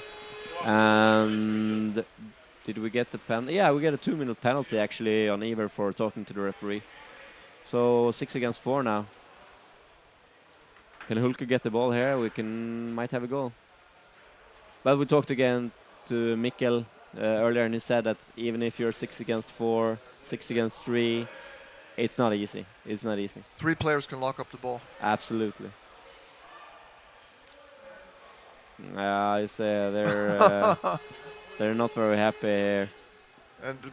And did we get the penalty? Yeah, we get a 2-minute penalty actually on Iver for talking to the referee. So 6 against 4 now. can Hulke get the ball here? We might have a goal. But we talked again to Mikkel earlier, and he said that even if you're 6 against 4, 6 against 3, it's not easy. It's not easy. 3 players can lock up the ball. Absolutely. I say they're not very happy here.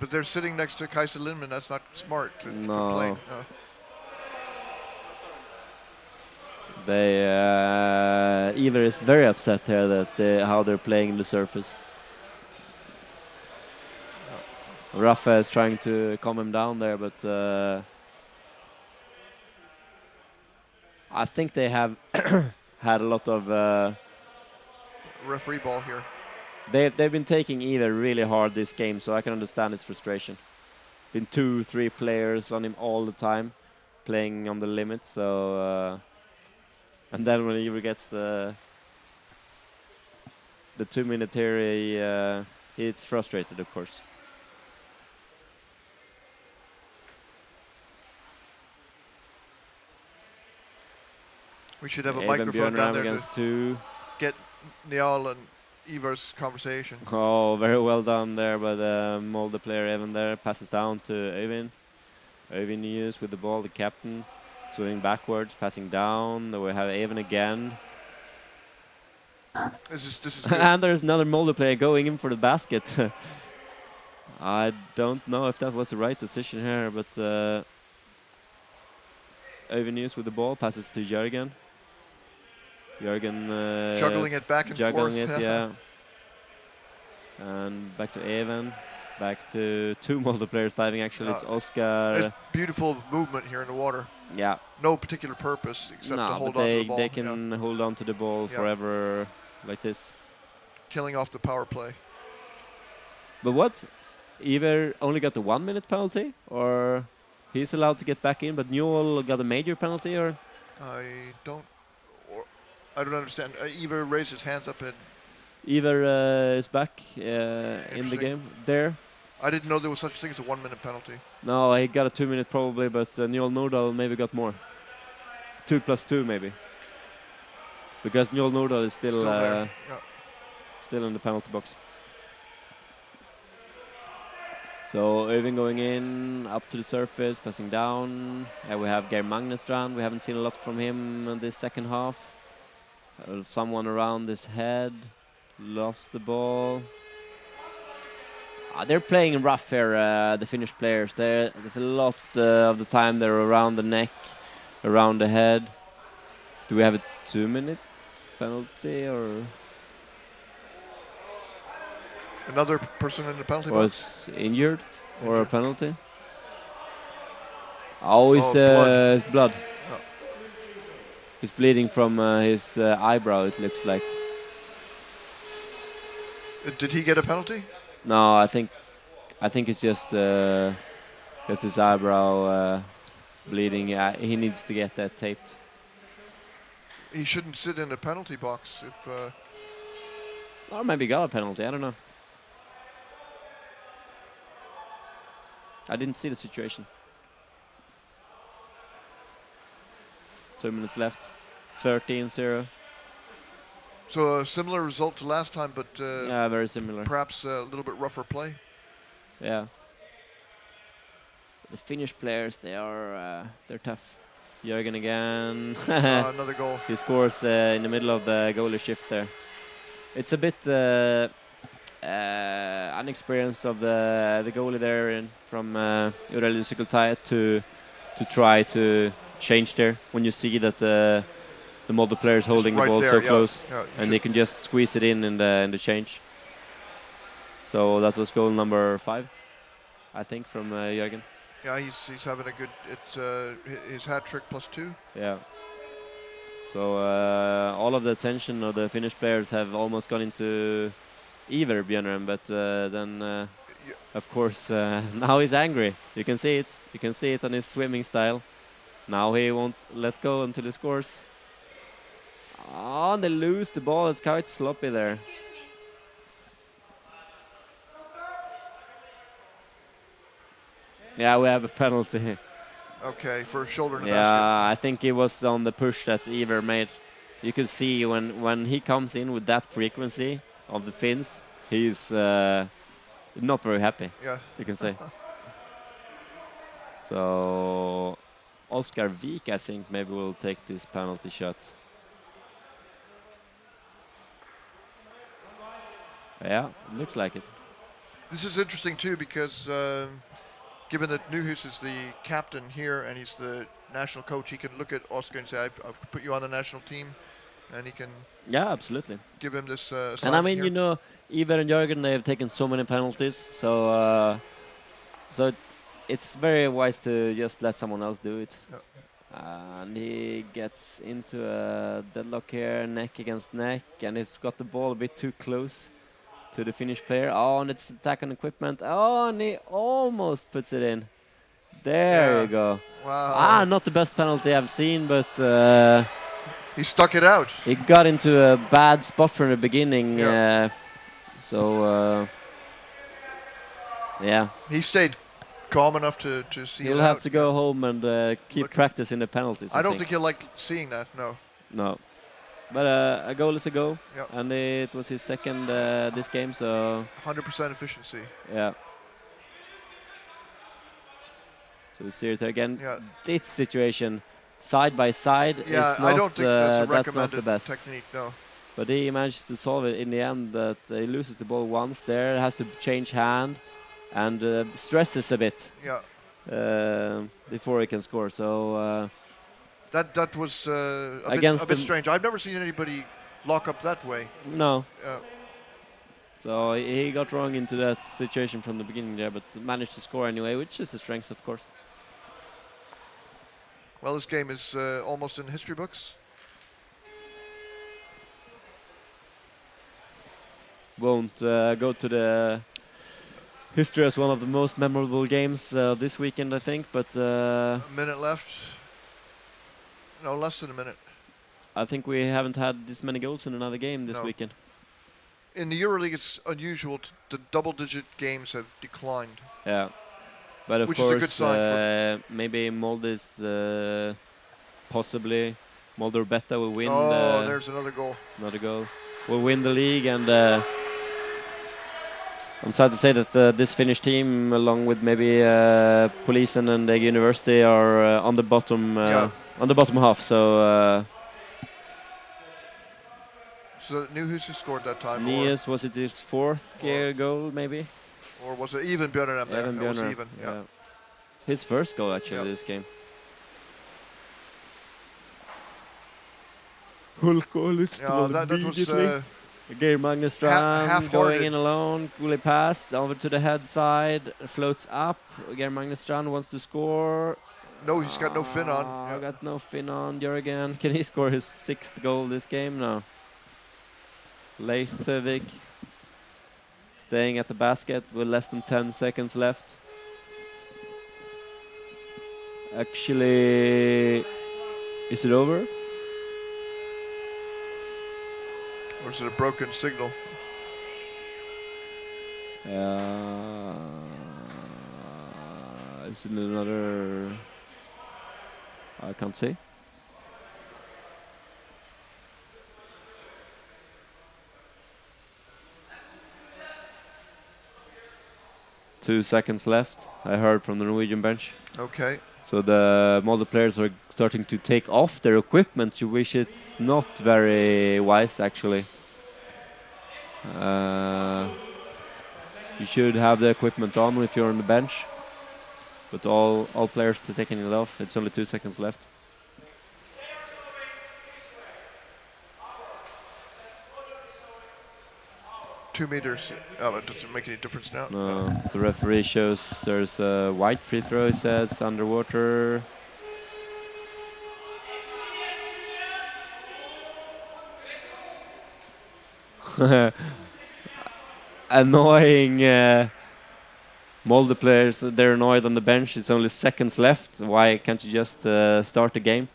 But they're sitting next to Kaiser Lindman. That's not smart to complain. Iver is very upset here that how they're playing the surface. Rafa is trying to calm him down there, but I think they have had a lot of referee ball here. They've been taking Iver really hard this game, so I can understand his frustration. Been 2-3 players on him all the time, playing on the limit. So and then when Iver gets the 2-minute here, he's frustrated, of course. We should have a microphone down there to get Niall and Ivar's conversation. Oh, very well done there by the Molde player Evan there. Passes down to Øyvind. Øyvind Nyhus with the ball, the captain. Swinging backwards, passing down. Then we have Evan again. This is good. And there's another Molde player going in for the basket. I don't know if that was the right decision here, but Øyvind Nyhus with the ball, passes to Jørgen. Jørgen juggling it back and juggling forth. It, yeah. And back to Evan. Back to 2 Molde players diving, actually. It's Oscar. There's beautiful movement here in the water. Yeah. No particular purpose except to hold on to the ball. They can hold on to the ball forever like this. Killing off the power play. But what? Iver only got the 1-minute penalty? Or he's allowed to get back in, but Newell got a major penalty? Or I don't understand. Iver raised his hands up and... Iver is back in the game there. I didn't know there was such a thing as a 1-minute penalty. No, he got a 2-minute probably, but Newell Nordahl maybe got more. 2 + 2 maybe. Because Newell Nordahl is still in the penalty box. So Øyvind going in, up to the surface, passing down. We have Geir Magnestrand. We haven't seen a lot from him in this second half. Someone around his head. Lost the ball. They're playing rough here, the Finnish players. There's a lot of the time they're around the neck, around the head. Do we have a 2-minute penalty or? Another person in the penalty box? Was injured or a penalty? Oh, it's blood. Oh. He's bleeding from his eyebrow, it looks like. Did he get a penalty? No, I think it's just his eyebrow bleeding. He needs to get that taped. He shouldn't sit in the penalty box if... Or maybe got a penalty, I don't know. I didn't see the situation. 2 minutes left. 13-0. So a similar result to last time, but yeah, very similar. Perhaps a little bit rougher play. Yeah. The Finnish players, they're tough. Jørgen again. Another goal. He scores in the middle of the goalie shift there. It's a bit unexperienced of the goalie there from Urheilusukeltajat to try to change there when you see that the Molde players holding the ball so close, and they can just squeeze it in the change. So that was goal number 5, I think, from Jørgen. Yeah, he's having a good. It's his hat trick +2. Yeah. So all of the attention of the Finnish players have almost gone into Iver Bjørneren, but then of course now he's angry. You can see it. You can see it on his swimming style. Now he won't let go until he scores. Oh, they lose the ball. It's quite sloppy there. Yeah, we have a penalty. Okay, for a shoulder in the basket. basket. I think it was on the push that Iver made. you could see when he comes in with that frequency of the Finns, he's not very happy. Yeah. You can say. So Oscar Wijk, I think, maybe will take this penalty shot. Yeah, looks like it. This is interesting too because given that Nyhus is the captain here and he's the national coach, he can look at Oscar and say, I've put you on the national team, and he can Yeah, absolutely. give him this And I assignment mean, here. you know, Iver and Jürgen, they have taken so many penalties, so it's very wise to just let someone else do it. Yeah. And he gets into a deadlock here, neck against neck, and it's got the ball a bit too close to the Finnish player. Oh, and it's attack on equipment. Oh, and he almost puts it in. There you go. Wow. Not the best penalty I've seen, but He stuck it out. he got into a bad spot from the beginning. Yeah. Yeah. He stayed calm enough to see He'll it have out. to go home and keep Look- practicing the penalties. I don't think he'll like seeing that, no. No. But a goal is a goal. Yep. And it was his second this game, so 100% efficiency. yeah. So we see it again. Yeah. This situation, side by side, Yeah, is not, I don't think that's a not the recommended best. technique, no. But he manages to solve it in the end. That he loses the ball once there, has to change hand, and stresses a bit Yeah. before he can score. So That was a Against bit the- strange. I've never seen anybody lock up that way. no. Uh, So he got wrong into that situation from the beginning there, but managed to score anyway, which is a strength, of course. well, this game is almost in history books. Won't go to the history as one of the most memorable games this weekend, I think, but A minute left. No, less than a minute. I think we haven't had this many goals in another game this No. weekend. In the Euroleague, it's unusual. The double-digit games have declined. Yeah, but of Which is a good course, sign for- maybe Molde is possibly Molde or Betta will win. There's another goal. Another goal. Will win the league, and I'm sad to say that this Finnish team, along with maybe Polisen and the University, are on the bottom on the bottom half. So So Nyhus scored that time, Nias, was it his fourth goal, maybe? or was it even Björnarem there? Even It was Björnar, even. Yeah. His first goal actually Yeah. this game. Hulkoilist That was Geir Magnus Strand half-hearted. going in alone. Gulli pass over to the head side, floats up. Geir Magnus Strand wants to score. no. He's got no fin on. Yeah. Got no fin on. Jörgen, can he score his sixth goal this game? No. Leifsevik staying at the basket with less than 10 seconds left. Actually, is it over? Or is it a broken signal? Is it another? I can't see. Two seconds left. I heard from the Norwegian bench. Okay. So the Molde players are starting to take off their equipment, which it's not very wise actually. You should have the equipment on if you're on the bench, but all players are taking it off. It's only 2 seconds left. $2 meters. Oh, it doesn't make any difference now. No, the referee shows there's a white free throw. He says underwater. Annoying Molde players. They're annoyed on the bench. It's only seconds left. Why can't you just start the game?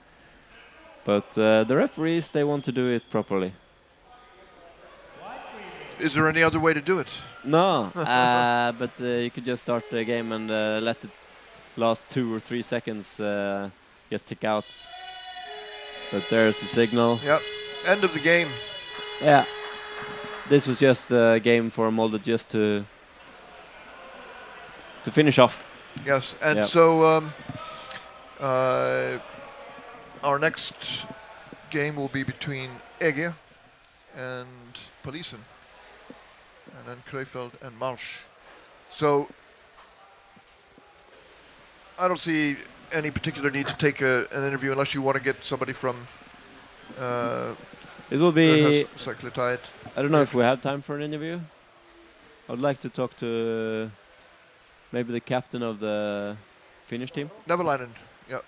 But the referees, they want to do it properly. Is there any other way to do it? No, but you could just start the game and let it last 2 or 3 seconds, just tick out. But there's the signal. Yep. End of the game. Yeah. This was just a game for Molde just to finish off. Yes, and Yep. so our next game will be between Ege and Polisen, and then Krefeld and Marsch. So I don't see any particular need to take an interview unless you want to get somebody from It will be. Urheilusukeltajat. I don't know if we have time for an interview. I would like to talk to maybe the captain of the Finnish team. Neverland, yeah.